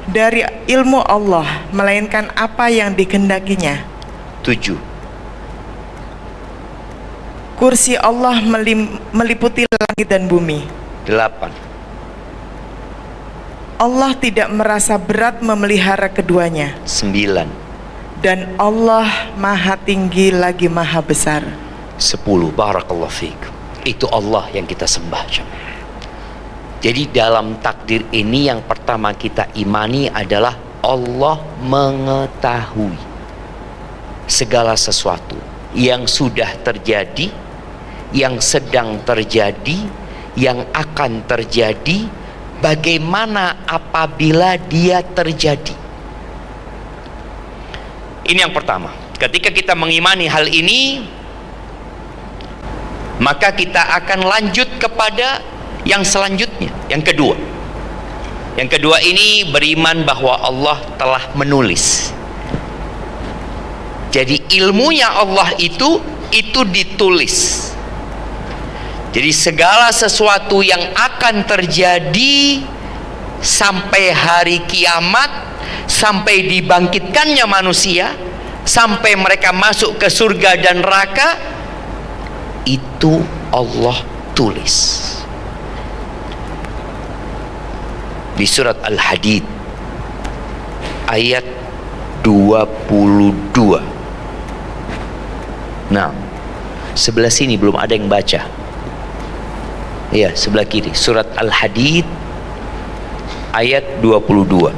dari ilmu Allah, melainkan apa yang dikehendakinya. 7. Kursi Allah meliputi langit dan bumi. 8. Allah tidak merasa berat memelihara keduanya. 9. Dan Allah maha tinggi lagi maha besar. 10. Barakallahu fiik. Itu Allah yang kita sembah. Jadi dalam takdir ini yang pertama kita imani adalah Allah mengetahui segala sesuatu yang sudah terjadi, yang sedang terjadi, yang akan terjadi, bagaimana apabila dia terjadi. Ini yang pertama. Ketika kita mengimani hal ini, maka kita akan lanjut kepada yang selanjutnya, yang kedua. Yang kedua ini beriman bahwa Allah telah menulis. Jadi ilmunya Allah itu ditulis. Jadi segala sesuatu yang akan terjadi sampai hari kiamat, sampai dibangkitkannya manusia, sampai mereka masuk ke surga dan neraka, itu Allah tulis. Di surat Al-Hadid ayat 22. Nah, sebelah sini belum ada yang baca. Ya, sebelah kiri. Surat Al-Hadid ayat 22.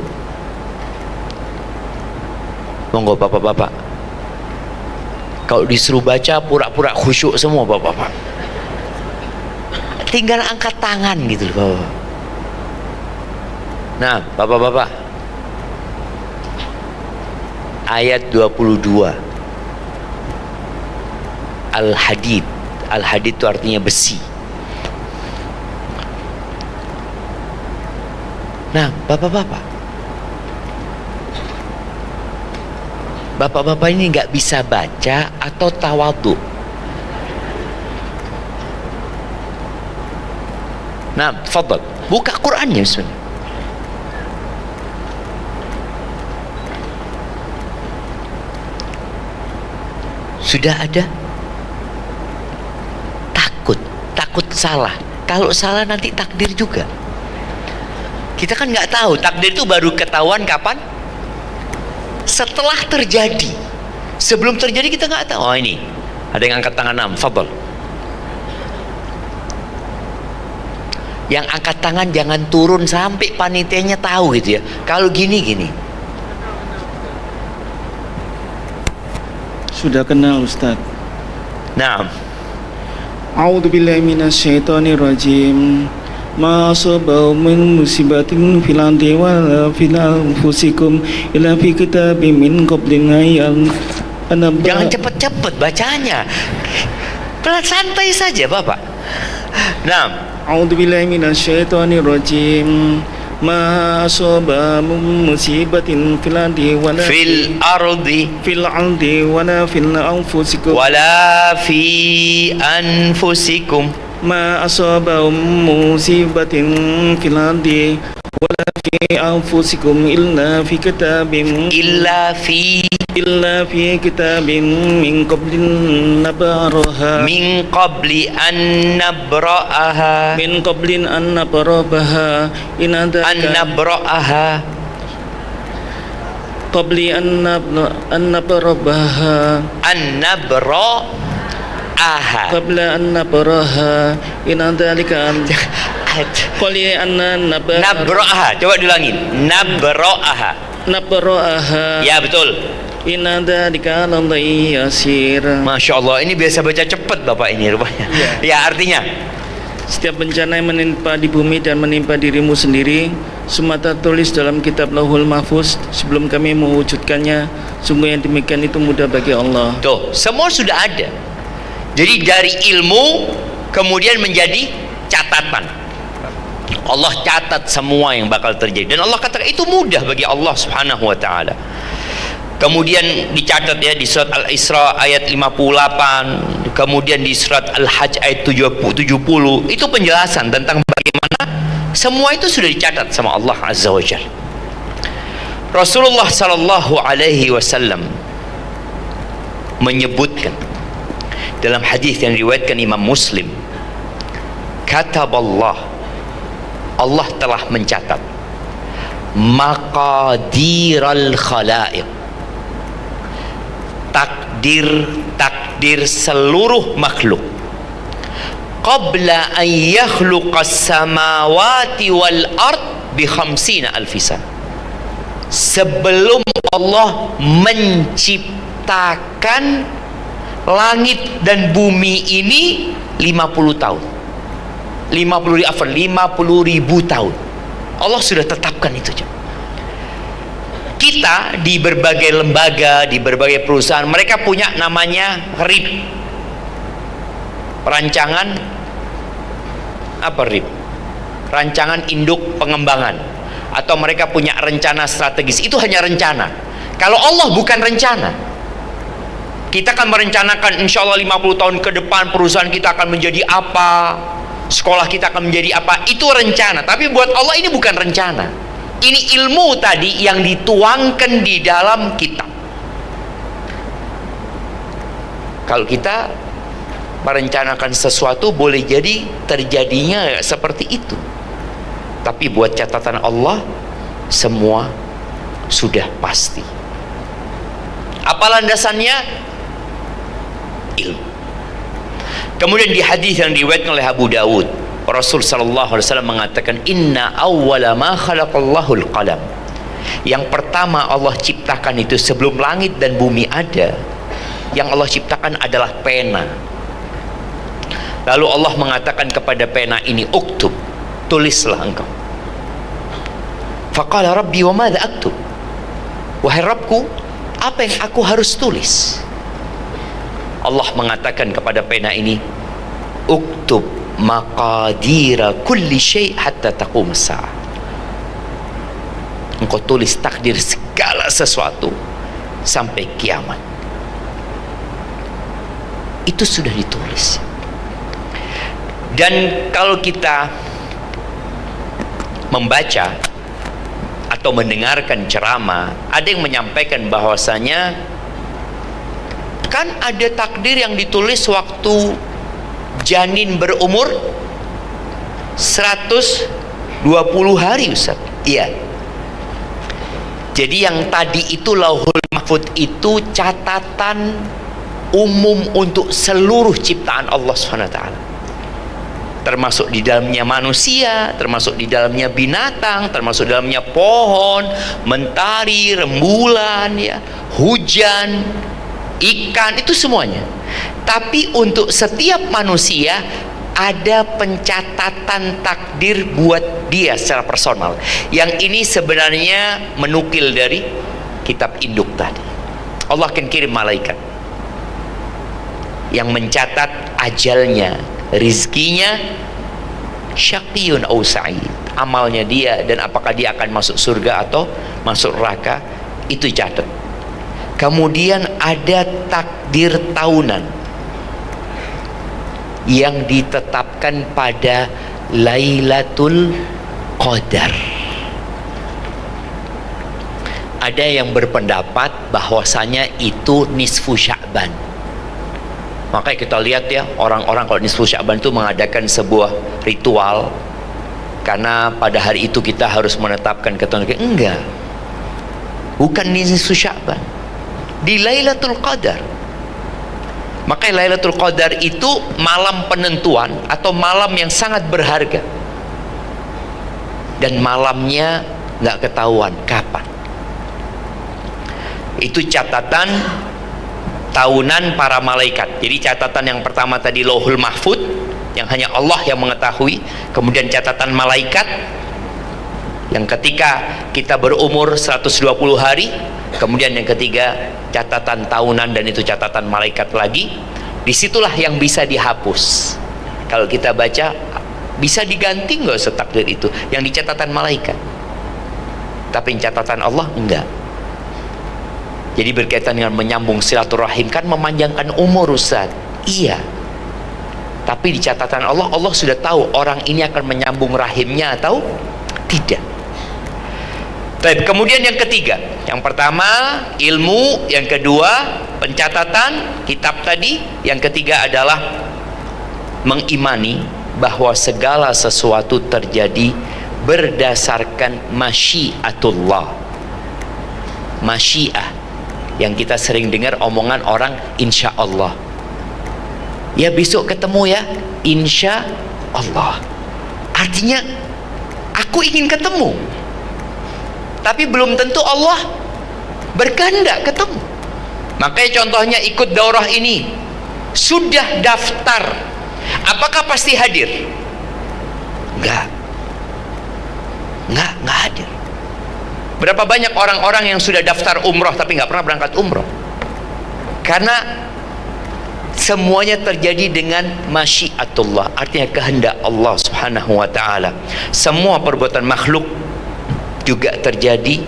Monggo bapak-bapak. Kalau disuruh baca pura-pura khusyuk semua bapak-bapak. Tinggal angkat tangan gitu loh bapak. Nah, bapak-bapak, ayat 22 Al-Hadid. Al-Hadid itu artinya besi. Nah, bapak-bapak, bapak-bapak ini nggak bisa baca atau tawadhu? Nah, fadhal, buka Qur'annya sebenarnya. Sudah ada? Takut salah. Kalau salah nanti takdir juga. Kita kan nggak tahu, takdir itu baru ketahuan kapan? Setelah terjadi. Sebelum terjadi kita nggak tahu. Oh ini, ada yang angkat tangan 6, fadhal. Yang angkat tangan jangan turun sampai panitianya tahu gitu ya. Kalau gini. Sudah kenal Ustaz. Nah, A'udzubillahi minasyaitonirrajim. Ma asaba min musibatin fil ardi wa fil anfusikum illa fi kitabim min qablin ayyan. Jangan cepet-cepet bacanya. Pelan santai saja, Bapak. Nah, A'udzubillahi minasyaitonirrajim. Ma asaba min musibatin fil ardi wa la fil ardi wala fil anfusikum wala fi anfusikum. Ma asaba musibatin fil ardi wala fi anfusikum illa fi kitabim min qablin nabraha min qabli an nabraha qabli an nabraha qabla an nabraha in dzalika qali an nabraha. Coba dilangin. Nabraha. Ya betul. In dzalika ladai yasir. Masya Allah, ini biasa baca cepat Bapak ini rupanya. Ya artinya setiap bencana yang menimpa di bumi dan menimpa dirimu sendiri semua tertulis dalam kitab Lauhul Mahfuz sebelum kami mewujudkannya. Sungguh yang demikian itu mudah bagi Allah. Tuh, semua sudah ada. Jadi dari ilmu kemudian menjadi catatan. Allah catat semua yang bakal terjadi dan Allah katakan itu mudah bagi Allah Subhanahu wa taala. Kemudian dicatat ya di surat Al-Isra ayat 58, kemudian di surat Al-Hajj ayat 70. Itu penjelasan tentang bagaimana Semua itu sudah dicatat sama Allah Azza wa Jalla. Rasulullah sallallahu alaihi wasallam menyebutkan dalam hadis yang diriwayatkan Imam Muslim, kataballah, Allah telah mencatat maqadiral khalaiq, takdir seluruh makhluk, qabla an yakhluqas samawati wal ard bi 50 alfisan, sebelum Allah menciptakan langit dan bumi ini 50 tahun, 50.000 tahun. Allah sudah tetapkan itu. Kita di berbagai lembaga, di berbagai perusahaan, mereka punya namanya RIP, rancangan apa RIP? Rancangan induk pengembangan, atau mereka punya rencana strategis. Itu hanya rencana. Kalau Allah bukan rencana. Kita akan merencanakan insya Allah 50 tahun ke depan perusahaan kita akan menjadi apa, sekolah kita akan menjadi apa. Itu rencana. Tapi buat Allah ini bukan rencana. Ini ilmu tadi yang dituangkan di dalam kitab. Kalau kita merencanakan sesuatu, boleh jadi terjadinya seperti itu. Tapi buat catatan Allah, semua sudah pasti. Apa landasannya? Ilmu. Kemudian di hadis yang diriwayatkan oleh Abu Dawud, Rasul sallallahu alaihi wasallam mengatakan, inna awwala ma khalaqallahu al-qalam. Yang pertama Allah ciptakan itu sebelum langit dan bumi ada, yang Allah ciptakan adalah pena. Lalu Allah mengatakan kepada pena ini, uktub, tulislah engkau. Faqala rabbi wa madza aktub, wahai Rabbku, apa yang aku harus tulis? Allah mengatakan kepada pena ini, uktub maqadira kulli syai' hatta taqum as-sa'ah. Engkau tulis takdir segala sesuatu sampai kiamat. Itu sudah ditulis. Dan kalau kita membaca atau mendengarkan ceramah, ada yang menyampaikan bahwasanya kan ada takdir yang ditulis waktu janin berumur 120 hari, Ustaz. Iya. Jadi yang tadi itu Lauhul Mahfuz itu catatan umum untuk seluruh ciptaan Allah SWT, termasuk di dalamnya manusia, termasuk di dalamnya binatang, termasuk di dalamnya pohon, mentari, rembulan, ya, hujan, ikan, itu semuanya. Tapi untuk setiap manusia ada pencatatan takdir buat dia secara personal. Yang ini sebenarnya menukil dari kitab induk tadi. Allah akan kirim malaikat yang mencatat ajalnya, rizkinya, syaqiyun aw sa'id, amalnya dia, dan apakah dia akan masuk surga atau masuk neraka, itu catat. Kemudian ada takdir tahunan yang ditetapkan pada Lailatul Qadar. Ada yang berpendapat bahwasanya itu nisfu Sya'ban. Makanya kita lihat ya, orang-orang kalau nisfu Sya'ban itu mengadakan sebuah ritual, karena pada hari itu kita harus menetapkan ketentuan. Enggak, bukan nisfu Sya'ban, di Lailatul Qadar. Makanya Lailatul Qadar itu malam penentuan atau malam yang sangat berharga, dan malamnya nggak ketahuan kapan. Itu catatan tahunan para malaikat. Jadi catatan yang pertama tadi Lauhul Mahfuz, yang hanya Allah yang mengetahui. Kemudian catatan malaikat, yang ketika kita berumur 120 hari. Kemudian yang ketiga catatan tahunan, dan itu catatan malaikat lagi. Disitulah yang bisa dihapus. Kalau kita baca, bisa diganti nggak setakdir itu yang di catatan malaikat, tapi yang catatan Allah enggak. Jadi berkaitan dengan menyambung silaturahim, kan memanjangkan umur, Ustaz. Iya, Tapi di catatan Allah, Allah sudah tahu orang ini akan menyambung rahimnya atau tidak. Baik, kemudian yang ketiga, yang pertama ilmu, yang kedua pencatatan kitab tadi, yang ketiga adalah mengimani bahwa segala sesuatu terjadi berdasarkan masyiatullah. Masyiah yang kita sering dengar omongan orang, insya Allah. Ya besok ketemu ya, insya Allah. Artinya aku ingin ketemu, tapi belum tentu Allah berkehendak ketemu. Makanya contohnya ikut daurah ini, sudah daftar, apakah pasti hadir? Enggak hadir. Berapa banyak orang-orang yang sudah daftar umroh tapi nggak pernah berangkat umroh? Karena semuanya terjadi dengan masyiatullah, artinya kehendak Allah subhanahu wa ta'ala. Semua perbuatan makhluk juga terjadi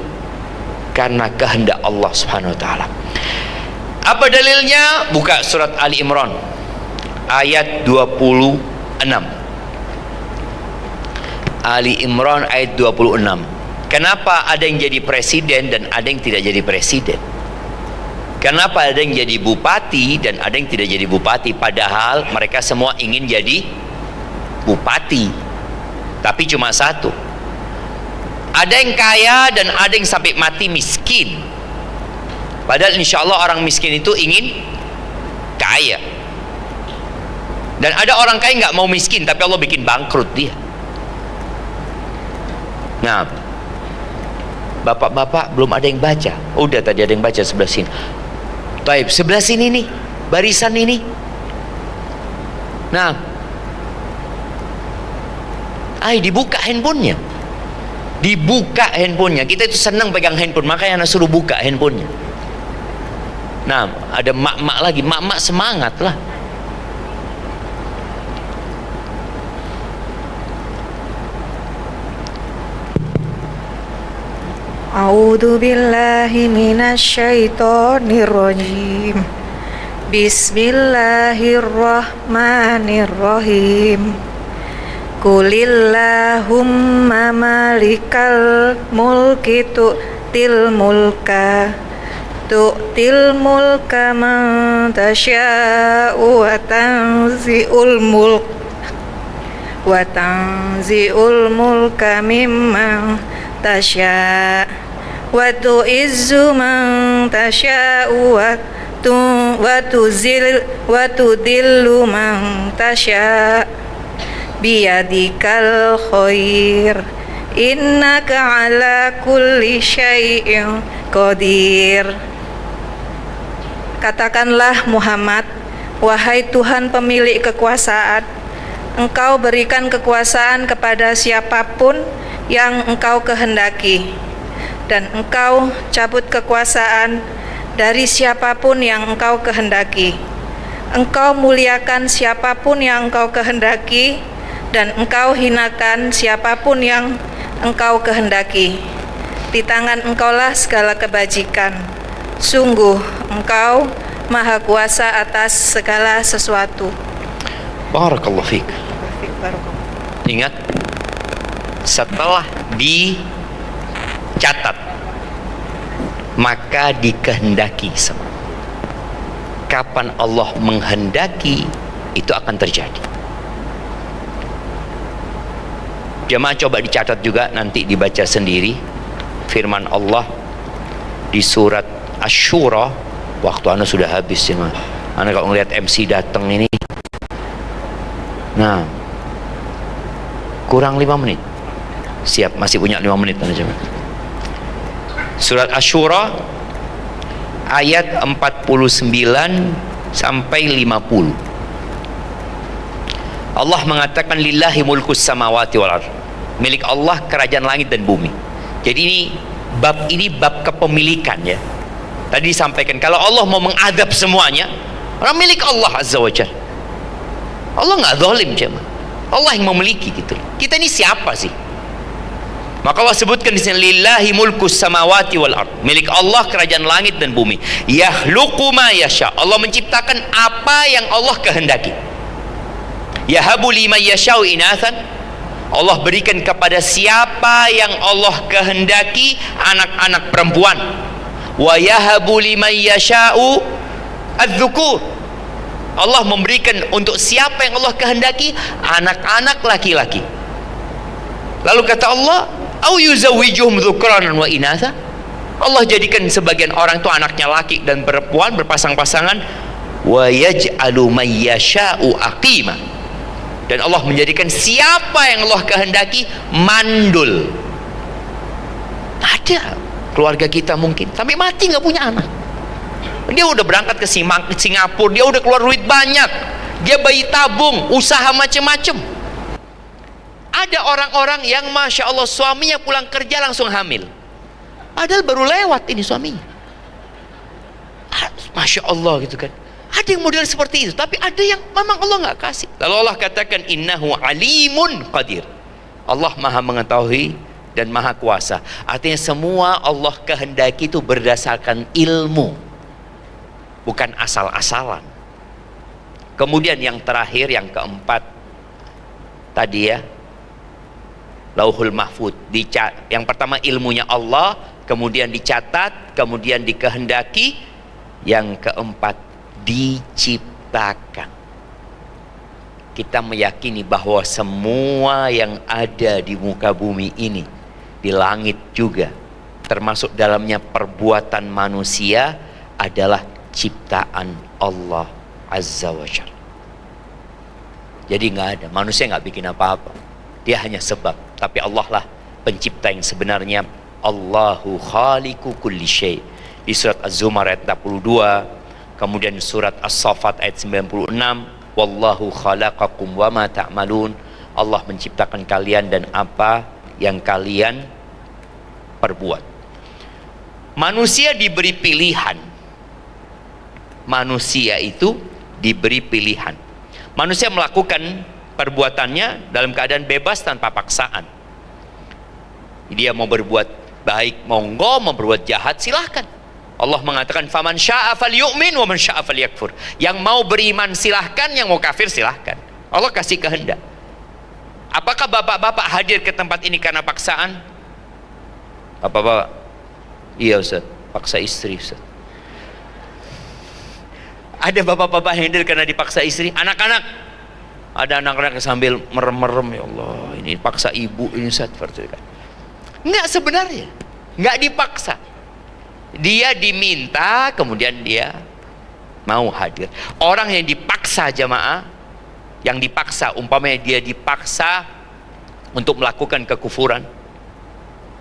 karena kehendak Allah subhanahu wa ta'ala. Apa dalilnya? Buka surat Ali Imran ayat 26. Ali Imran ayat 26. Kenapa ada yang jadi presiden dan ada yang tidak jadi presiden? Kenapa ada yang jadi bupati dan ada yang tidak jadi bupati? Padahal mereka semua ingin jadi bupati, tapi cuma satu. Ada yang kaya dan ada yang sampai mati miskin. Padahal insya Allah orang miskin itu ingin kaya. Dan ada orang kaya nggak mau miskin, tapi Allah bikin bangkrut dia. Nah, bapak-bapak belum ada yang baca. Udah tadi ada yang baca sebelah sini. Taib, sebelah sini nih, barisan ini. Nah, dibuka handphonenya. Dibuka handphonenya. Kita itu senang pegang handphone, makanya anak suruh buka handphonenya. Nah, ada mak-mak lagi, mak-mak semangat lah. A'udzu billahi minasyaitonir rajim. Bismillahirrahmanirrahim. Qulillahumma malikal mulki tu'til mulka man tasya'u wa tanzi'ul mulka mimman tasya' wa tu'izzu man tasya'u wa tudillu man tasya' biyadikal khair innaka ala kulli syai'in qadir. Katakanlah Muhammad, wahai Tuhan pemilik kekuasaan, Engkau berikan kekuasaan kepada siapapun yang Engkau kehendaki, dan Engkau cabut kekuasaan dari siapapun yang Engkau kehendaki. Engkau muliakan siapapun yang Engkau kehendaki, dan Engkau hinakan siapapun yang Engkau kehendaki. Di tangan Engkaulah segala kebajikan. Sungguh Engkau Maha Kuasa atas segala sesuatu. Barakallahu fiik. Ingat, setelah dicatat maka dikehendaki semua. Kapan Allah menghendaki, itu akan terjadi. Jemaah coba dicatat juga, nanti dibaca sendiri firman Allah di surat Asy-Syura. Waktu anda sudah habis ya, anda kalau ngelihat MC datang ini, nah kurang 5 menit. Siap, masih punya 5 menit anda coba. Surat Asy-Syura ayat 49 sampai 50. Allah mengatakan lillahi mulkus samawati wal ardh. Milik Allah kerajaan langit dan bumi. Jadi ini bab kepemilikan ya. Tadi disampaikan kalau Allah mau mengadab semuanya, orang milik Allah azza wajalla. Allah nggak zalim cuma. Allah yang memiliki gitu. Kita ini siapa sih? Maka Allah sebutkan di sini lillahi mulkus samawati wal ardh. Milik Allah kerajaan langit dan bumi. Yakhluqu ma yasha. Allah menciptakan apa yang Allah kehendaki. Yahabu liman yashau inathan, Allah berikan kepada siapa yang Allah kehendaki anak-anak perempuan. Wa yahabu liman yashau adzukur, Allah memberikan untuk siapa yang Allah kehendaki anak-anak laki-laki. Lalu kata Allah, au yuzawwijuhum dzukranan wa inatha, Allah jadikan sebagian orang itu anaknya laki dan perempuan berpasang-pasangan. Wa yaj'alu man yasha'u aqima, dan Allah menjadikan siapa yang Allah kehendaki mandul. Ada keluarga kita mungkin sampai mati nggak punya anak. Dia udah berangkat ke Singapura, dia udah keluar duit banyak, dia bayi tabung, usaha macam-macam. Ada orang-orang yang Masya Allah suaminya pulang kerja langsung hamil, padahal baru lewat ini suaminya. Masya Allah gitu kan. Ada yang model seperti itu, tapi ada yang memang Allah nggak kasih. Lalu Allah katakan innahu alimun qadir, Allah maha mengetahui dan maha kuasa. Artinya semua Allah kehendaki itu berdasarkan ilmu, bukan asal-asalan. Kemudian yang terakhir, yang keempat tadi ya, Lauhul Mahfud. Yang pertama ilmunya Allah, kemudian dicatat, kemudian dikehendaki, yang keempat diciptakan. Kita meyakini bahwa semua yang ada di muka bumi ini, di langit juga, termasuk dalamnya perbuatan manusia, adalah ciptaan Allah Azza wa Jalla. Jadi nggak ada, manusia nggak bikin apa-apa, dia hanya sebab. Tapi Allah lah pencipta yang sebenarnya. Allahu khaliqu kulli syai, di surat Az-Zumar ayat 42, kemudian surat As-Saffat ayat 96, wallahu khalaqakum wa ma ta'malun, Allah menciptakan kalian dan apa yang kalian perbuat. Manusia diberi pilihan. Manusia itu diberi pilihan. Manusia melakukan perbuatannya dalam keadaan bebas tanpa paksaan. Dia mau berbuat baik monggo, mau berbuat jahat silahkan. Allah mengatakan faman syaa falyu'min wa man syaa falyakfur. Yang mau beriman silahkan, yang mau kafir silahkan. Allah kasih kehendak. Apakah bapak-bapak hadir ke tempat ini karena paksaan? Bapak-bapak, iya Ustaz, paksa istri Ustaz. Ada bapak-bapak yang hadir karena dipaksa istri. Anak-anak, ada anak-anak yang sambil merem-merem, ya Allah ini paksa ibu ini Ustaz. Enggak, sebenarnya enggak dipaksa. Dia diminta, kemudian dia mau hadir. Orang yang dipaksa jamaah, yang dipaksa, umpamanya dia dipaksa untuk melakukan kekufuran,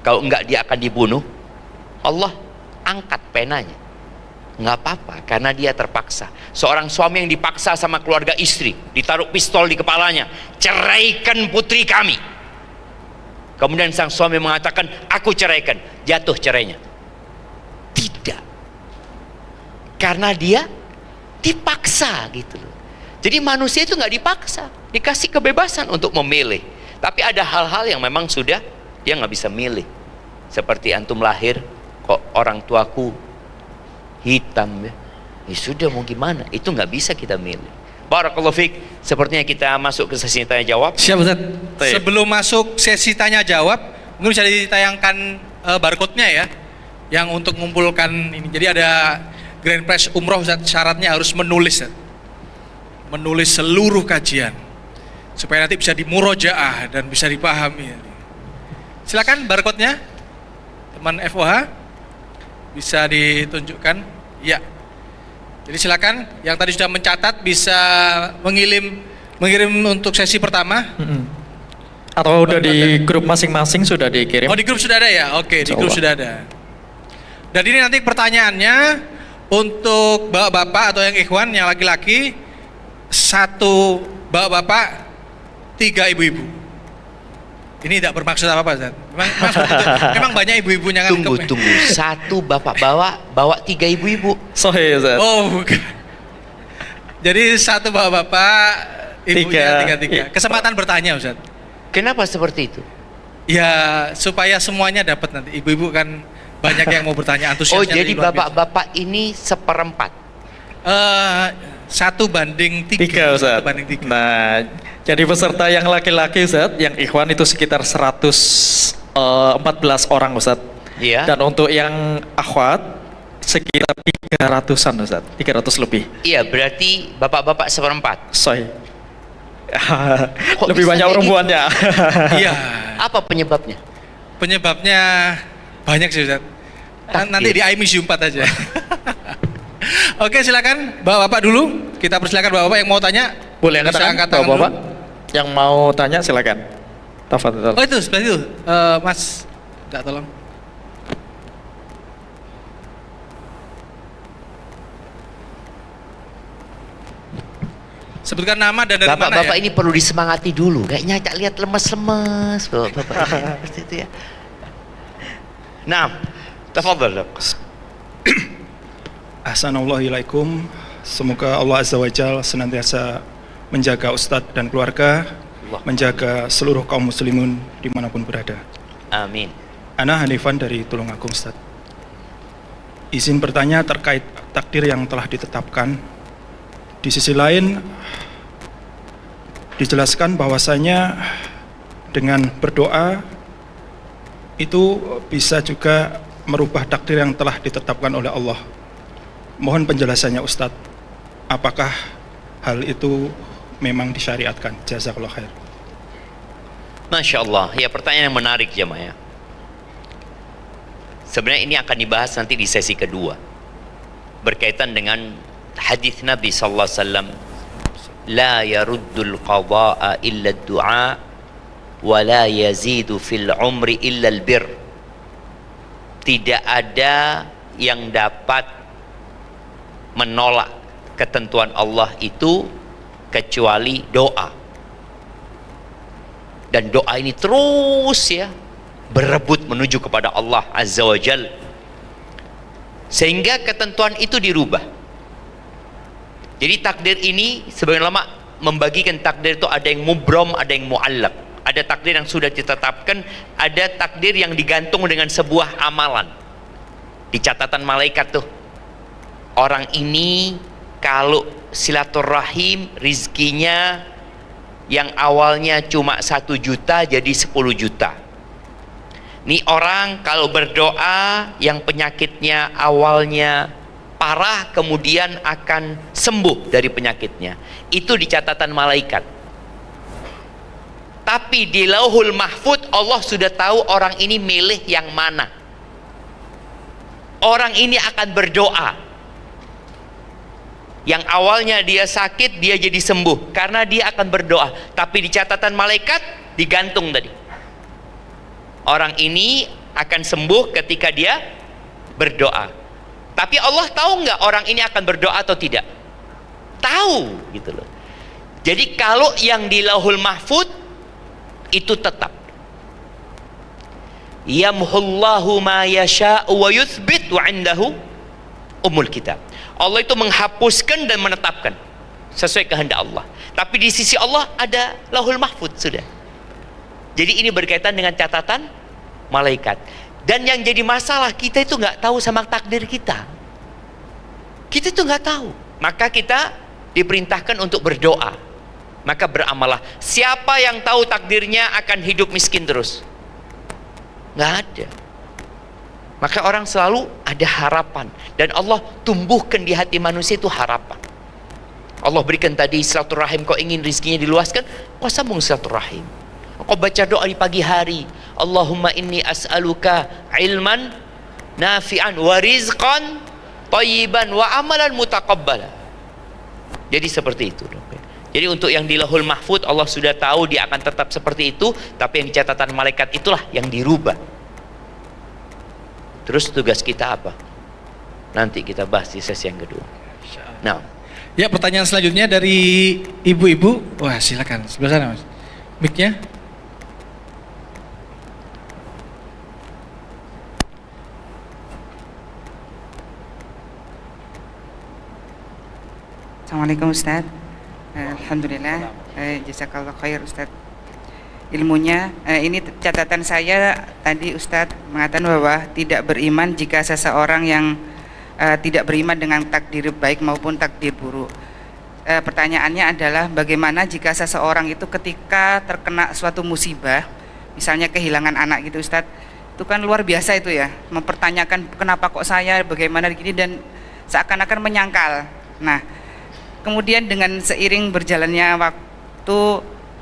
kalau enggak dia akan dibunuh, Allah angkat penanya. Enggak apa-apa, karena dia terpaksa. Seorang suami yang dipaksa sama keluarga istri, ditaruh pistol di kepalanya, ceraikan putri kami. Kemudian sang suami mengatakan, aku ceraikan, jatuh cerainya. Tidak, karena dia dipaksa gitu loh. Jadi manusia itu nggak dipaksa, dikasih kebebasan untuk memilih. Tapi ada hal-hal yang memang sudah dia nggak bisa milih. Seperti antum lahir, kok orang tuaku hitam ya, ya sudah mau gimana, itu nggak bisa kita milih. Barakallahu fiik. Sepertinya kita masuk ke sesi tanya jawab. Siap Ustaz. Sebelum masuk sesi tanya jawab, mungkin bisa ditayangkan barcode-nya ya, yang untuk mengumpulkan ini. Jadi ada Grand Prize Umroh Ustaz, syaratnya harus menulis Ustaz. Menulis seluruh kajian supaya nanti bisa dimurojaah dan bisa dipahami. Silakan barcode-nya teman FOH bisa ditunjukkan ya. Jadi silakan yang tadi sudah mencatat bisa mengirim untuk sesi pertama. Atau udah di grup masing-masing sudah dikirim. Oh, di grup sudah ada ya? Oke, di grup sudah ada. Dan ini nanti pertanyaannya untuk bapak-bapak atau yang ikhwan yang laki-laki, 1 bapak-bapak, 3 ibu-ibu. Ini tidak bermaksud apa-apa Ustaz. Memang banyak ibu-ibunya kan. Tunggu. 1 bapak bawa 3 ibu-ibu. Sahih Ustaz. Oh bukan. Jadi 1 bapak-bapak, ibunya 3. Kesempatan bertanya Ustaz. Kenapa seperti itu? Ya supaya semuanya dapat nanti. Ibu-ibu kan banyak yang mau bertanya, antusiasnya. Oh jadi bapak-bapak ini 1/4. 1 banding 3 Ustaz. banding 3. Nah, Jadi peserta yang laki-laki Ustaz, yang ikhwan itu sekitar 114 orang Ustaz. Iya. Dan untuk yang akhwat sekitar 300-an Ustaz, 300 lebih. Iya, berarti bapak-bapak seperempat. Sahih. Kok Lebih bisa banyak kayak perempuannya. Iya. Apa penyebabnya? Penyebabnya banyak sih Ustaz. Nanti di IMISU 4 aja. Oke, silakan Bapak-bapak dulu. Kita persilakan Bapak-bapak yang mau tanya. Boleh angkat Bisa tangan, angkat tangan Bapak-bapak. dulu. Yang mau tanya silakan. Tafadhol. Oh itu sebelah itu, Mas. Tidak tolong. Sebutkan nama dan dari mana Bapak-bapak ya? ini perlu disemangati dulu. Kayaknya Cak lihat lemes-lemes bapak-bapak. Seperti itu ya. Nah, tafadhol. Assalamualaikum. Semoga Allah Azza wa Jalla senantiasa menjaga Ustadz dan keluarga, menjaga seluruh kaum muslimin dimanapun berada. Amin. Ana Hanifan dari Tulungagung, Ustadz. Izin bertanya terkait takdir yang telah ditetapkan. Di sisi lain, dijelaskan bahwasanya dengan berdoa itu bisa juga merubah takdir yang telah ditetapkan oleh Allah. Mohon penjelasannya Ustadz, apakah hal itu memang disyariatkan? Jazakallah khair. Masya Allah, ya pertanyaan yang menarik jemaah. Sebenarnya ini akan dibahas nanti di sesi kedua berkaitan dengan hadis Nabi sallallahu alaihi wasallam, la yaruddul qada'a illa ad-du'a wa la yazidu fil umri illa al-bir. Tidak ada yang dapat menolak ketentuan Allah itu kecuali doa. Dan doa ini terus ya berebut menuju kepada Allah Azza wa Jal, sehingga ketentuan itu dirubah. Jadi takdir ini sebagian ulama membagikan takdir itu ada yang mubrom, ada yang muallaq. Ada takdir yang sudah ditetapkan, ada takdir yang digantung dengan sebuah amalan. Di catatan malaikat tuh, orang ini kalau silaturahim rizkinya yang awalnya cuma 1 juta jadi 10 juta. Nih orang kalau berdoa yang penyakitnya awalnya parah kemudian akan sembuh dari penyakitnya. Itu di catatan malaikat. Tapi di Lauhul Mahfud Allah sudah tahu orang ini milih yang mana. Orang ini akan berdoa. Yang awalnya dia sakit dia jadi sembuh karena dia akan berdoa. Tapi di catatan malaikat digantung tadi. Orang ini akan sembuh ketika dia berdoa. Tapi Allah tahu nggak orang ini akan berdoa atau tidak? Tahu gitu loh. Jadi kalau yang di Lauhul Mahfud itu tetap. Yamhullahu ma yasha'u wa yuthbit wa 'indahu umul kitab. Allah itu menghapuskan dan menetapkan sesuai kehendak Allah. Tapi di sisi Allah ada Lauhul Mahfud sudah. Jadi ini berkaitan dengan catatan malaikat. Dan yang jadi masalah kita itu nggak tahu sama takdir kita. Kita itu nggak tahu. Maka kita diperintahkan untuk berdoa. Maka beramalah. Siapa yang tahu takdirnya akan hidup miskin terus? Nggak ada. Maka orang selalu ada harapan. Dan Allah tumbuhkan di hati manusia itu harapan. Allah berikan tadi silaturahim, kau ingin rizkinya diluaskan, kau sambung silaturahim. Kau baca doa di pagi hari, Allahumma inni as'aluka ilman nafi'an wa rizqan thayyiban wa amalan mutaqabbala. Jadi seperti itu. Jadi untuk yang di Lauhul Mahfud Allah sudah tahu dia akan tetap seperti itu, tapi yang di catatan malaikat itulah yang dirubah. Terus tugas kita apa? Nanti kita bahas di sesi yang kedua. Nah, ya pertanyaan selanjutnya dari ibu-ibu. Wah silakan sebelah sana Mas. Mic-nya. Assalamualaikum Ustaz. Alhamdulillah, jazakallah khair Ustaz. Ilmunya, ini catatan saya tadi Ustaz mengatakan bahwa tidak beriman jika seseorang yang tidak beriman dengan takdir baik maupun takdir buruk. pertanyaannya adalah bagaimana jika seseorang itu ketika terkena suatu musibah, misalnya kehilangan anak gitu Ustadz, itu kan luar biasa itu ya, mempertanyakan kenapa kok saya, bagaimana gini, dan seakan-akan menyangkal. Nah, kemudian dengan seiring berjalannya waktu,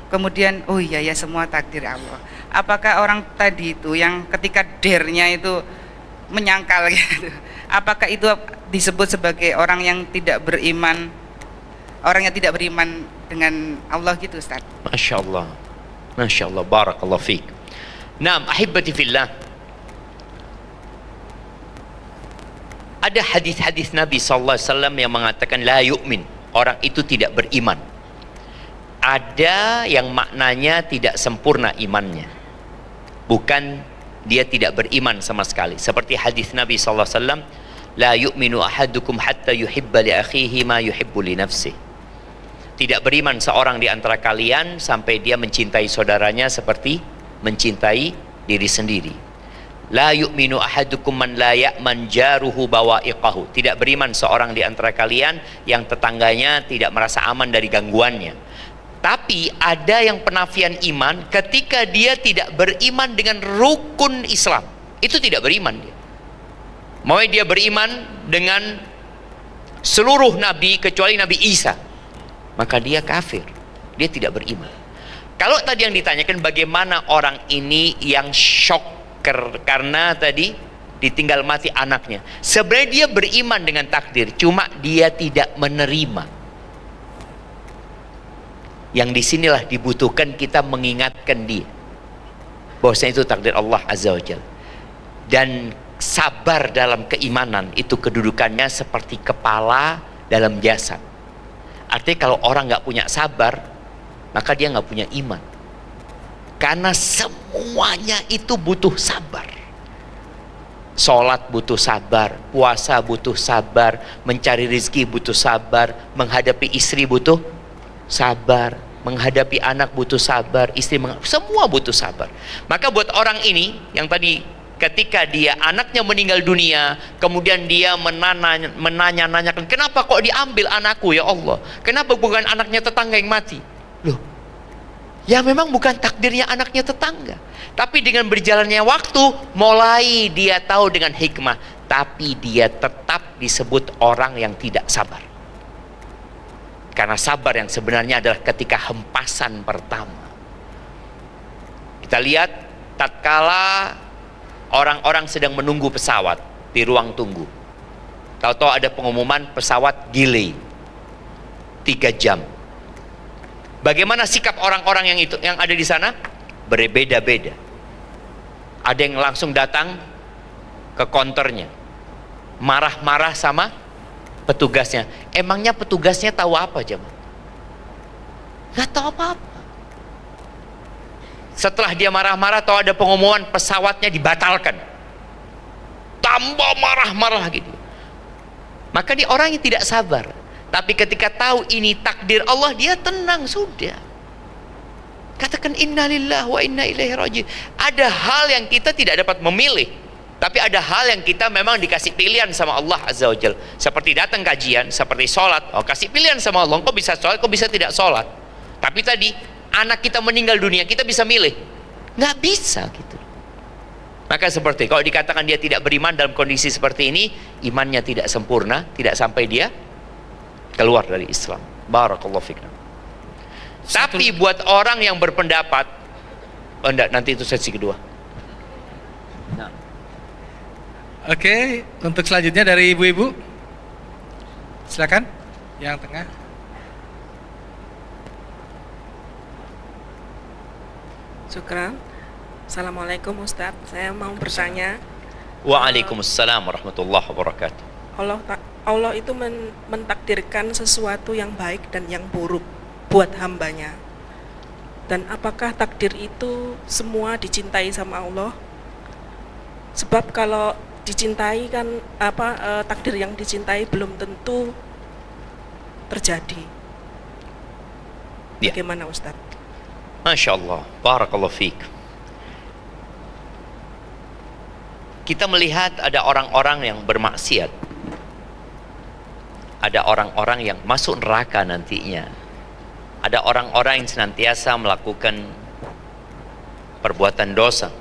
kemudian oh iya ya semua takdir Allah. Apakah orang tadi itu yang ketika dernya itu menyangkal gitu, apakah itu disebut sebagai orang yang tidak beriman, orang yang tidak beriman dengan Allah gitu Ustaz? Masya Allah, Masya Allah, barakallahu fiik. Naam, ahibati fillah, ada hadis-hadis Nabi SAW yang mengatakan la yu'min, orang itu tidak beriman. Ada yang maknanya tidak sempurna imannya, bukan dia tidak beriman sama sekali. Seperti hadis Nabi SAW, la yu'minu ahadukum hatta yuhibba li akhihi ma yuhibbu li nafsihi. Tidak beriman seorang di antara kalian sampai dia mencintai saudaranya seperti mencintai diri sendiri. La yu'minu ahadukum man la ya'man jaruhu bawa'iqahu. Tidak beriman seorang di antara kalian yang tetangganya tidak merasa aman dari gangguannya. Tapi ada yang penafian iman ketika dia tidak beriman dengan rukun Islam. Itu tidak beriman dia. Mau dia beriman dengan seluruh nabi kecuali Nabi Isa, maka dia kafir, dia tidak beriman. Kalau tadi yang ditanyakan bagaimana orang ini yang shock karena tadi ditinggal mati anaknya, sebenarnya dia beriman dengan takdir, cuma dia tidak menerima. Yang disinilah dibutuhkan kita mengingatkan dia bahwasanya itu takdir Allah Azza wa Jalla. Dan sabar dalam keimanan itu kedudukannya seperti kepala dalam jasad. Artinya kalau orang nggak punya sabar, maka dia nggak punya iman. Karena semuanya itu butuh sabar. Sholat butuh sabar, puasa butuh sabar, mencari rezeki butuh sabar, menghadapi istri butuh sabar, menghadapi anak butuh sabar, istri semua butuh sabar. Maka buat orang ini yang tadi ketika dia anaknya meninggal dunia, kemudian dia menanya-nanyakan, kenapa kok diambil anakku ya Allah? Kenapa bukan anaknya tetangga yang mati? Loh, ya memang bukan takdirnya anaknya tetangga. Tapi dengan berjalannya waktu, mulai dia tahu dengan hikmah, tapi dia tetap disebut orang yang tidak sabar. Karena sabar yang sebenarnya adalah ketika hempasan pertama. Kita lihat tatkala orang-orang sedang menunggu pesawat di ruang tunggu, tahu-tahu ada pengumuman pesawat delay 3 jam. Bagaimana sikap orang-orang yang ada di sana? Berbeda-beda. Ada yang langsung datang ke konternya, marah-marah sama petugasnya. Emangnya petugasnya tahu apa jemaah? Gak tahu apa-apa. Setelah dia marah-marah, tahu ada pengumuman pesawatnya dibatalkan, tambah marah-marah gitu. Maka dia orang yang tidak sabar. Tapi ketika tahu ini takdir Allah, dia tenang sudah. Katakan innalillahi wa inna ilaihi raji'un. Ada hal yang kita tidak dapat memilih, tapi ada hal yang kita memang dikasih pilihan sama Allah Azza wa Jalla. Seperti datang kajian, seperti sholat, oh kasih pilihan sama Allah, kok bisa sholat, kok bisa tidak sholat. Tapi tadi anak kita meninggal dunia, kita bisa milih? Nggak bisa gitu. Maka seperti kalau dikatakan dia tidak beriman dalam kondisi seperti ini, imannya tidak sempurna, tidak sampai dia keluar dari Islam. Barakallahu fikum. Tapi buat orang yang berpendapat, oh enggak, nanti itu sesi kedua. Nah. Oke, untuk selanjutnya dari ibu-ibu, silakan yang tengah. Syukran. Assalamualaikum Ustadz, saya mau bertanya. Waalaikumsalam warahmatullahi wabarakatuh. Allah itu mentakdirkan sesuatu yang baik dan yang buruk buat hambanya. Dan apakah takdir itu semua dicintai sama Allah? Sebab kalau dicintai kan takdir yang dicintai belum tentu terjadi. Ya. Bagaimana Ustadz? Masya Allah, barakallahu fiik. Kita melihat ada orang-orang yang bermaksiat, ada orang-orang yang masuk neraka nantinya. Ada orang-orang yang senantiasa melakukan perbuatan dosa,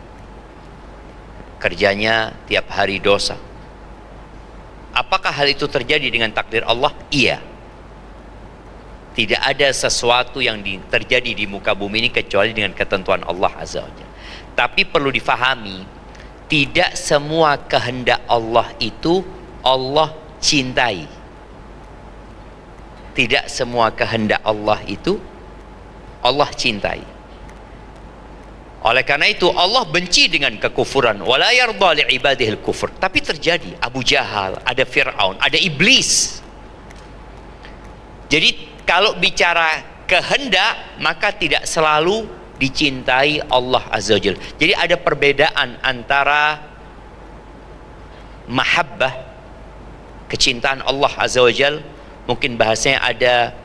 kerjanya tiap hari dosa. Apakah hal itu terjadi dengan takdir Allah? Iya. Tidak ada sesuatu yang terjadi di muka bumi ini kecuali dengan ketentuan Allah Azza wa Jalla. Tapi perlu difahami, tidak semua kehendak Allah itu Allah cintai. Tidak semua kehendak Allah itu Allah cintai. Oleh karena itu Allah benci dengan kekufuran. Wala yarda li ibadihil kufur. Tapi terjadi Abu Jahal, ada Fir'aun, ada iblis. Jadi kalau bicara kehendak, maka tidak selalu dicintai Allah Azza wa Jalla. Jadi ada perbedaan antara mahabbah, kecintaan Allah Azza wa Jalla, mungkin bahasanya ada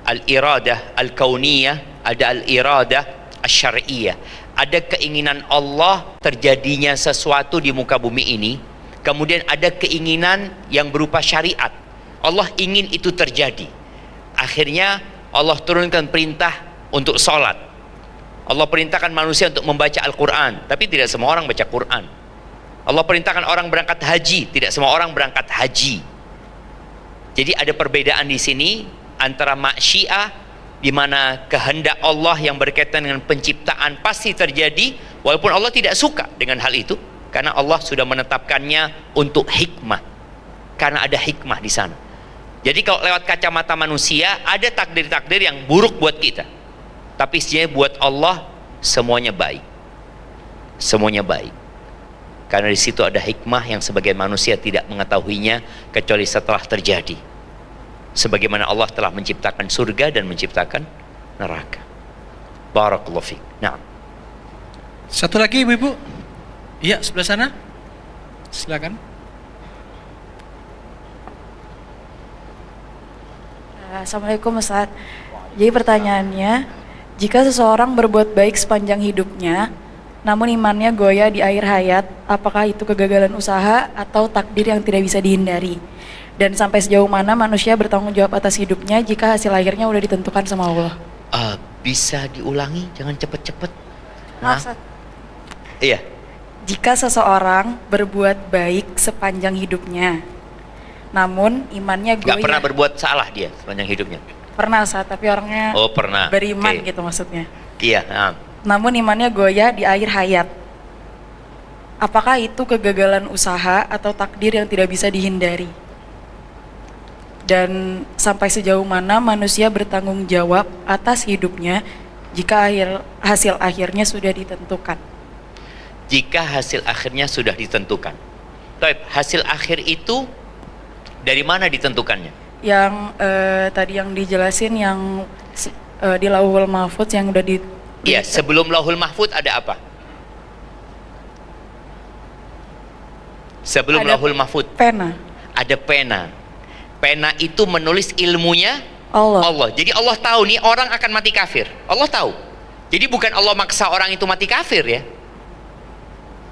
al-iradah al-kauniyah, ada al-iradah al-syar'iyah. Ada keinginan Allah terjadinya sesuatu di muka bumi ini, kemudian ada keinginan yang berupa syariat. Allah ingin itu terjadi. Akhirnya Allah turunkan perintah untuk sholat. Allah perintahkan manusia untuk membaca Al-Quran, tapi tidak semua orang baca Quran. Allah perintahkan orang berangkat haji, tidak semua orang berangkat haji. Jadi ada perbedaan di sini antara maksyiah, di mana kehendak Allah yang berkaitan dengan penciptaan pasti terjadi, walaupun Allah tidak suka dengan hal itu, karena Allah sudah menetapkannya untuk hikmah, karena ada hikmah di sana. Jadi kalau lewat kacamata manusia ada takdir-takdir yang buruk buat kita, tapi sebenarnya buat Allah semuanya baik, semuanya baik, karena di situ ada hikmah yang sebagian manusia tidak mengetahuinya kecuali setelah terjadi. Sebagaimana Allah telah menciptakan surga dan menciptakan neraka. Barakallahu fiik. Nah, satu lagi ibu-ibu. Iya, sebelah sana. Silakan. Assalamualaikum Ustaz. Jadi pertanyaannya, jika seseorang berbuat baik sepanjang hidupnya, namun imannya goyah di akhir hayat, apakah itu kegagalan usaha atau takdir yang tidak bisa dihindari? Dan sampai sejauh mana manusia bertanggung jawab atas hidupnya jika hasil akhirnya udah ditentukan sama Allah? Bisa diulangi, jangan cepet-cepet. Maksud, Iya. jika seseorang berbuat baik sepanjang hidupnya, namun imannya goyah. Gak pernah berbuat salah dia sepanjang hidupnya. Pernah Ustaz, tapi orangnya Pernah. beriman gitu maksudnya. Iya. Namun imannya goyah di akhir hayat. Apakah itu kegagalan usaha atau takdir yang tidak bisa dihindari? Dan sampai sejauh mana manusia bertanggung jawab atas hidupnya jika hasil akhirnya sudah ditentukan? Jika hasil akhirnya sudah ditentukan. Baik, hasil akhir itu dari mana ditentukannya? Yang tadi yang dijelasin yang di Lauhul Mahfuz yang udah di. Iya, sebelum Lauhul Mahfuz ada apa? Sebelum Ada Lauhul Mahfuz pena. ada pena. Pena itu menulis ilmunya Allah. Jadi Allah tahu nih orang akan mati kafir. Allah tahu. Jadi bukan Allah maksa orang itu mati kafir ya.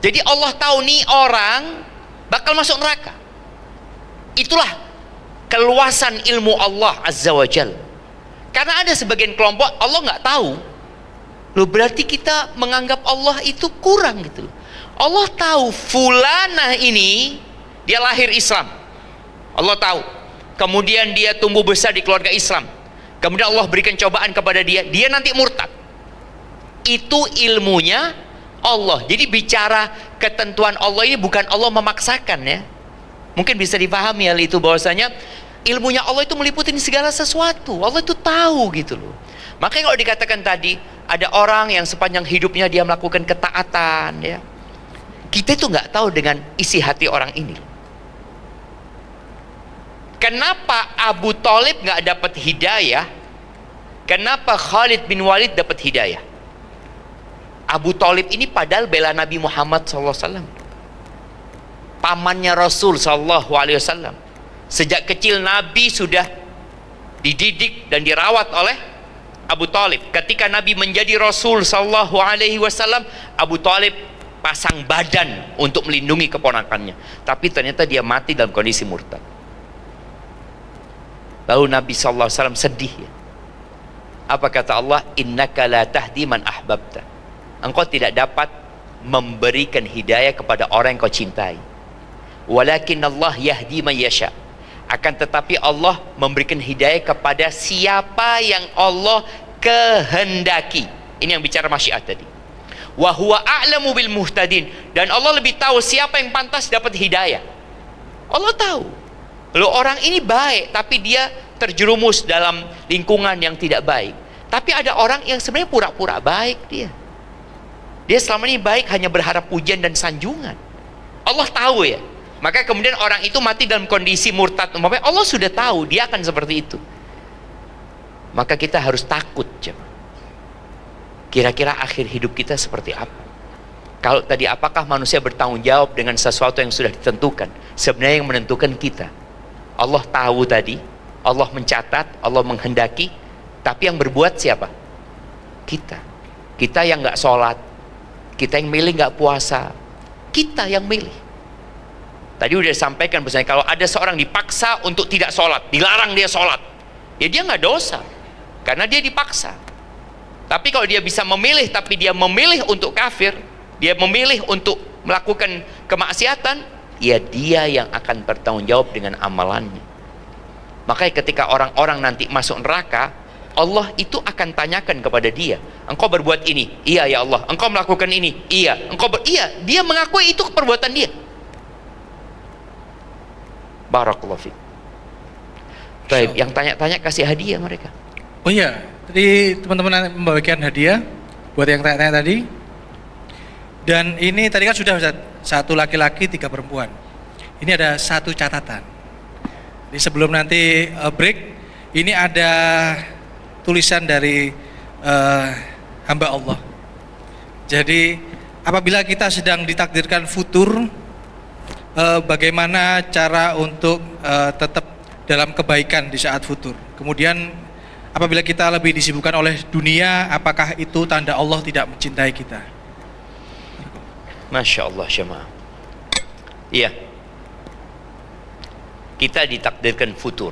Jadi Allah tahu nih orang bakal masuk neraka. Itulah keluasan ilmu Allah Azza wa Jal. Karena ada sebagian kelompok Allah nggak tahu. Loh, berarti kita menganggap Allah itu kurang gitu. Allah tahu fulanah ini dia lahir Islam. Allah tahu. Kemudian dia tumbuh besar di keluarga Islam. Kemudian Allah berikan cobaan kepada dia. Dia nanti murtad. Itu ilmunya Allah. Jadi bicara ketentuan Allah ini bukan Allah memaksakan ya. Mungkin bisa dipahami hal itu bahwasanya ilmunya Allah itu meliputi segala sesuatu. Allah itu tahu gitu loh. Makanya kalau dikatakan tadi ada orang yang sepanjang hidupnya dia melakukan ketaatan ya. Kita itu nggak tahu dengan isi hati orang ini. Kenapa Abu Thalib nggak dapat hidayah? Kenapa Khalid bin Walid dapat hidayah? Abu Thalib ini padahal bela Nabi Muhammad SAW, pamannya Rasul SAW. Sejak kecil Nabi sudah dididik dan dirawat oleh Abu Thalib. Ketika Nabi menjadi Rasul SAW, Abu Thalib pasang badan untuk melindungi keponakannya. Tapi ternyata dia mati dalam kondisi murtad. Lalu Nabi SAW sedih ya. Apa kata Allah? Innaka la tahdi man ahbabta. Engkau tidak dapat memberikan hidayah kepada orang yang kau cintai. Walakin Allah yahdi man yasha. Akan tetapi Allah memberikan hidayah kepada siapa yang Allah kehendaki. Ini yang bicara masyiat tadi. Wa huwa a'lamu bil muhtadin. Dan Allah lebih tahu siapa yang pantas dapat hidayah. Allah tahu. Lalu orang ini baik tapi dia terjerumus dalam lingkungan yang tidak baik. Tapi ada orang yang sebenarnya pura-pura baik dia. Dia selama ini baik hanya berharap pujian dan sanjungan. Allah tahu ya. Maka kemudian orang itu mati dalam kondisi murtad. Umpamanya Allah sudah tahu dia akan seperti itu. Maka kita harus takut. Kira-kira akhir hidup kita seperti apa? Kalau tadi apakah manusia bertanggung jawab dengan sesuatu yang sudah ditentukan? Sebenarnya yang menentukan kita. Allah tahu tadi, Allah mencatat, Allah menghendaki, tapi yang berbuat siapa? Kita. Kita yang nggak sholat, kita yang milih nggak puasa, kita yang milih. Tadi udah disampaikan misalnya kalau ada seorang dipaksa untuk tidak sholat, dilarang dia sholat, ya dia nggak dosa, karena dia dipaksa. Tapi kalau dia bisa memilih, tapi dia memilih untuk kafir, dia memilih untuk melakukan kemaksiatan, ya dia yang akan bertanggung jawab dengan amalannya. Makanya ketika orang-orang nanti masuk neraka, Allah itu akan tanyakan kepada dia, engkau berbuat ini? Iya ya Allah. Engkau melakukan ini? Iya. Iya, dia mengakui itu perbuatan dia. Barakallahu fiik. Baik, yang tanya-tanya kasih hadiah mereka. Oh iya, tadi teman-teman membagikan hadiah buat yang tanya-tanya tadi. Dan ini tadi kan sudah satu laki-laki, 3 perempuan. Ini ada satu catatan. Jadi sebelum nanti break, ini ada tulisan dari hamba Allah. Jadi apabila kita sedang ditakdirkan futur, bagaimana cara untuk tetap dalam kebaikan di saat futur. Kemudian apabila kita lebih disibukkan oleh dunia, apakah itu tanda Allah tidak mencintai kita? Masya Allah, syama'ah. Iya, kita ditakdirkan futur.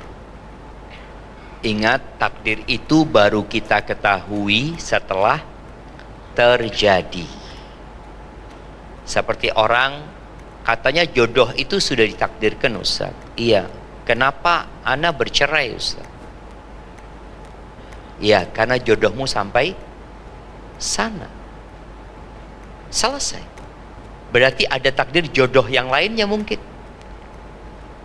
Ingat, takdir itu baru kita ketahui setelah terjadi. Seperti orang katanya jodoh itu sudah ditakdirkan, Ustaz. Iya, kenapa ana bercerai, Ustaz? Iya, karena jodohmu sampai sana. Selesai. Berarti ada takdir jodoh yang lainnya mungkin.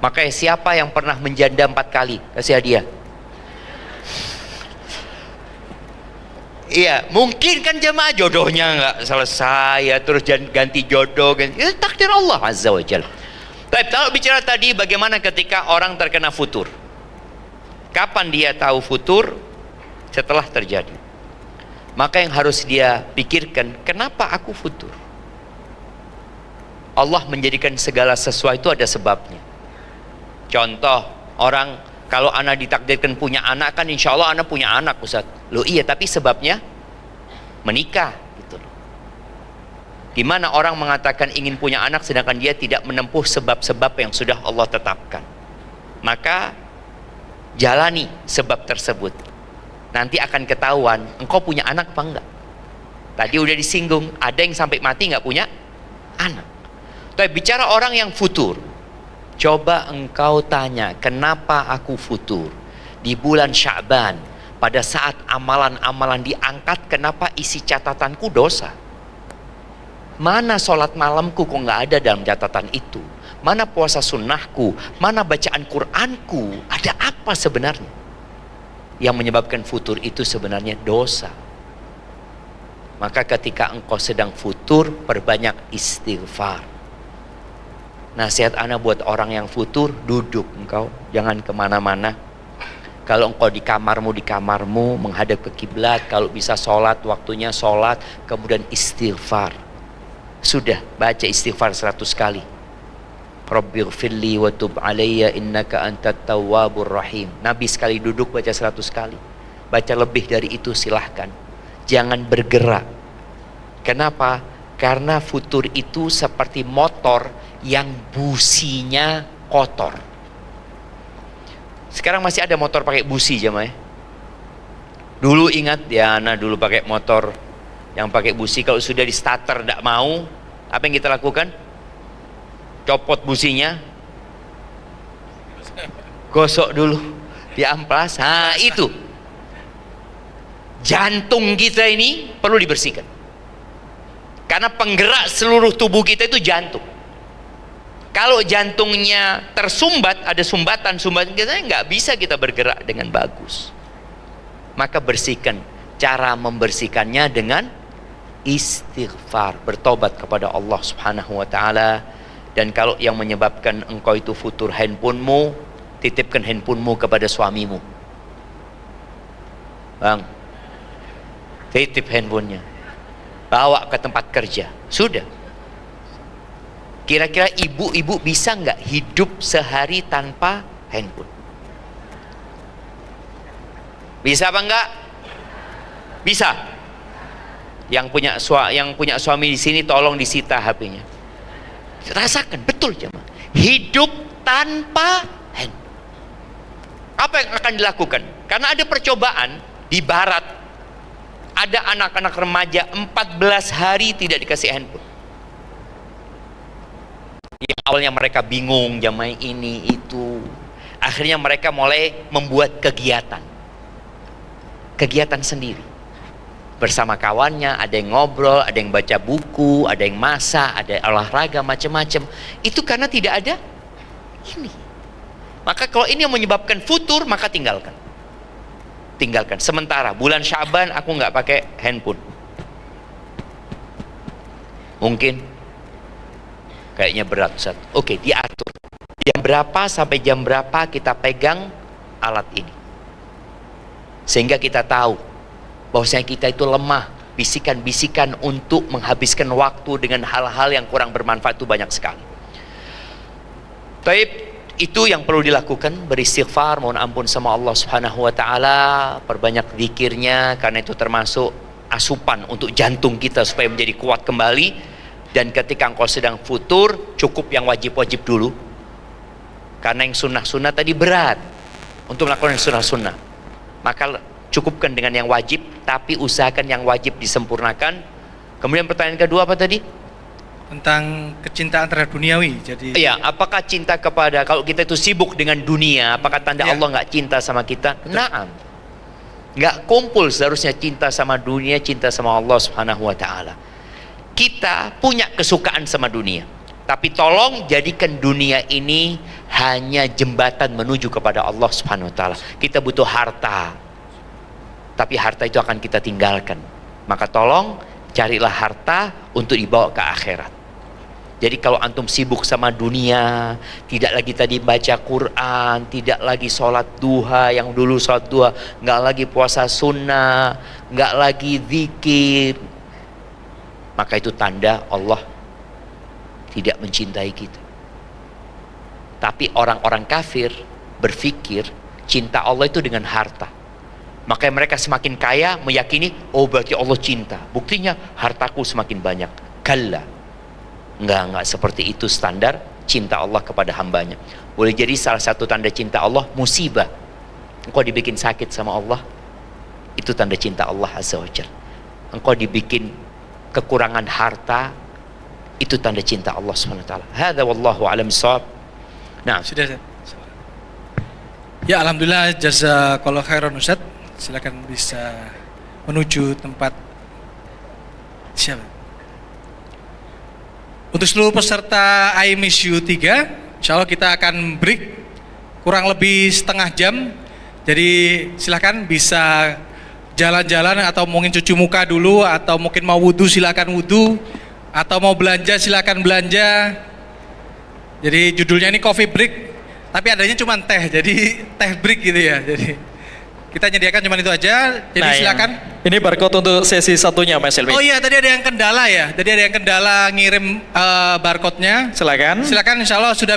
Makanya siapa yang pernah menjanda 4 kali, kasih hadiah. Iya, mungkin kan jemaah jodohnya nggak selesai ya, terus ganti jodoh, itu takdir Allah Azza wa Jalla. Tapi kalau bicara tadi bagaimana ketika orang terkena futur, kapan dia tahu futur? Setelah terjadi. Maka yang harus dia pikirkan, kenapa aku futur? Allah menjadikan segala sesuatu itu ada sebabnya. Contoh, orang kalau anak ditakdirkan punya anak, kan insya Allah anak punya anak, Ustaz. Loh iya, tapi sebabnya menikah gitu loh. Gimana orang mengatakan ingin punya anak sedangkan dia tidak menempuh sebab-sebab yang sudah Allah tetapkan? Maka jalani sebab tersebut. Nanti akan ketahuan engkau punya anak apa enggak. Tadi udah disinggung, ada yang sampai mati nggak punya anak. Tapi bicara orang yang futur, coba engkau tanya, kenapa aku futur? Di bulan Sya'ban, pada saat amalan-amalan diangkat, kenapa isi catatanku dosa? Mana sholat malamku kok nggak ada dalam catatan itu? Mana puasa sunnahku? Mana bacaan Qur'anku? Ada apa sebenarnya? Yang menyebabkan futur itu sebenarnya dosa. Maka ketika engkau sedang futur, perbanyak istighfar. Nasihat ana buat orang yang futur, duduk engkau, jangan kemana-mana. Kalau engkau di kamarmu menghadap ke kiblat, kalau bisa sholat, waktunya sholat, kemudian istighfar. Sudah, baca istighfar 100 kali. Rabbighfirli wa tub alayya innaka antat tawwabur rahim. Nabi sekali duduk baca 100 kali. Baca lebih dari itu silahkan. Jangan bergerak. Kenapa? Karena futur itu seperti motor yang businya kotor. Sekarang masih ada motor pakai busi jemaah. Dulu ingat ya, Ana dulu pakai motor yang pakai busi, kalau sudah di starter tidak mau, apa yang kita lakukan? Copot businya, gosok dulu, diamplas. Nah itu, jantung kita ini perlu dibersihkan, karena penggerak seluruh tubuh kita itu jantung. Kalau jantungnya tersumbat, ada sumbatan kita nggak bisa kita bergerak dengan bagus. Maka bersihkan. Cara membersihkannya dengan istighfar, bertobat kepada Allah Subhanahu wa taala. Dan kalau yang menyebabkan engkau itu futur handphonemu, titipkan handphonemu kepada suamimu. Bang, titip handphonenya, bawa ke tempat kerja. Sudah. Kira-kira ibu-ibu bisa nggak hidup sehari tanpa handphone? Bisa apa enggak? Bisa. Yang punya suami di sini tolong disita HP-nya. Rasakan betul jemaah. Hidup tanpa handphone. Apa yang akan dilakukan? Karena ada percobaan di barat. Ada anak-anak remaja 14 hari tidak dikasih handphone. Yang awalnya mereka bingung, jamaah ini itu, akhirnya mereka mulai membuat kegiatan sendiri bersama kawannya. Ada yang ngobrol, ada yang baca buku, ada yang masak, ada yang olahraga macam-macam. Itu karena tidak ada ini. Maka kalau ini yang menyebabkan futur, maka tinggalkan. Sementara bulan Syaban aku nggak pakai handphone. Mungkin kayaknya berat, Ustaz. Oke, diatur. Jam berapa sampai jam berapa kita pegang alat ini. Sehingga kita tahu bahwasanya kita itu lemah. Bisikan-bisikan untuk menghabiskan waktu dengan hal-hal yang kurang bermanfaat itu banyak sekali. Baik, itu yang perlu dilakukan, beristighfar, mohon ampun sama Allah Subhanahu wa taala, perbanyak zikirnya, karena itu termasuk asupan untuk jantung kita supaya menjadi kuat kembali. Dan ketika engkau sedang futur, cukup yang wajib-wajib dulu. Karena yang sunnah-sunnah tadi berat untuk melakukan yang sunnah-sunnah. Maka cukupkan dengan yang wajib, tapi usahakan yang wajib disempurnakan. Kemudian pertanyaan kedua apa tadi? Tentang kecintaan terhadap duniawi. Jadi iya, apakah cinta kepada, kalau kita itu sibuk dengan dunia, apakah tanda Allah nggak cinta sama kita? Naam. Nggak kumpul seharusnya cinta sama dunia, cinta sama Allah Subhanahu wa taala. Kita punya kesukaan sama dunia, tapi tolong jadikan dunia ini hanya jembatan menuju kepada Allah Subhanahu wa taala. Kita butuh harta, tapi harta itu akan kita tinggalkan. Maka tolong carilah harta untuk dibawa ke akhirat. Jadi kalau antum sibuk sama dunia, tidak lagi tadi baca Quran, tidak lagi sholat duha, yang dulu sholat duha, nggak lagi puasa sunnah, nggak lagi zikir, maka itu tanda Allah tidak mencintai kita. Tapi orang-orang kafir berpikir cinta Allah itu dengan harta. Makanya mereka semakin kaya meyakini, oh berarti Allah cinta. Buktinya hartaku semakin banyak. Kalla. Enggak seperti itu standar cinta Allah kepada hambanya. Boleh jadi salah satu tanda cinta Allah musibah. Engkau dibikin sakit sama Allah, itu tanda cinta Allah Azza wa Jalla. Engkau dibikin kekurangan harta, itu tanda cinta Allah Subhanahu wa taala. Hadza wallahu a'lam bissawab. Nah, sudah. Ya, alhamdulillah, jazakallahu khairan Ustaz. Silakan bisa menuju tempat siapa? Untuk seluruh peserta I Miss You 3, insyaallah kita akan break kurang lebih setengah jam. Jadi silakan bisa jalan-jalan atau mungkin cuci muka dulu, atau mungkin mau wudhu silakan wudhu, atau mau belanja silakan belanja. Jadi judulnya ini coffee break, tapi adanya cuma teh, jadi teh break gitu ya. Jadi kita nyediakan cuma itu aja. Jadi silakan. Ini barcode untuk sesi satunya Mas Elmi. Oh iya, tadi ada yang kendala ya. Tadi ada yang kendala ngirim barcode-nya. Silakan. Silakan, insyaallah sudah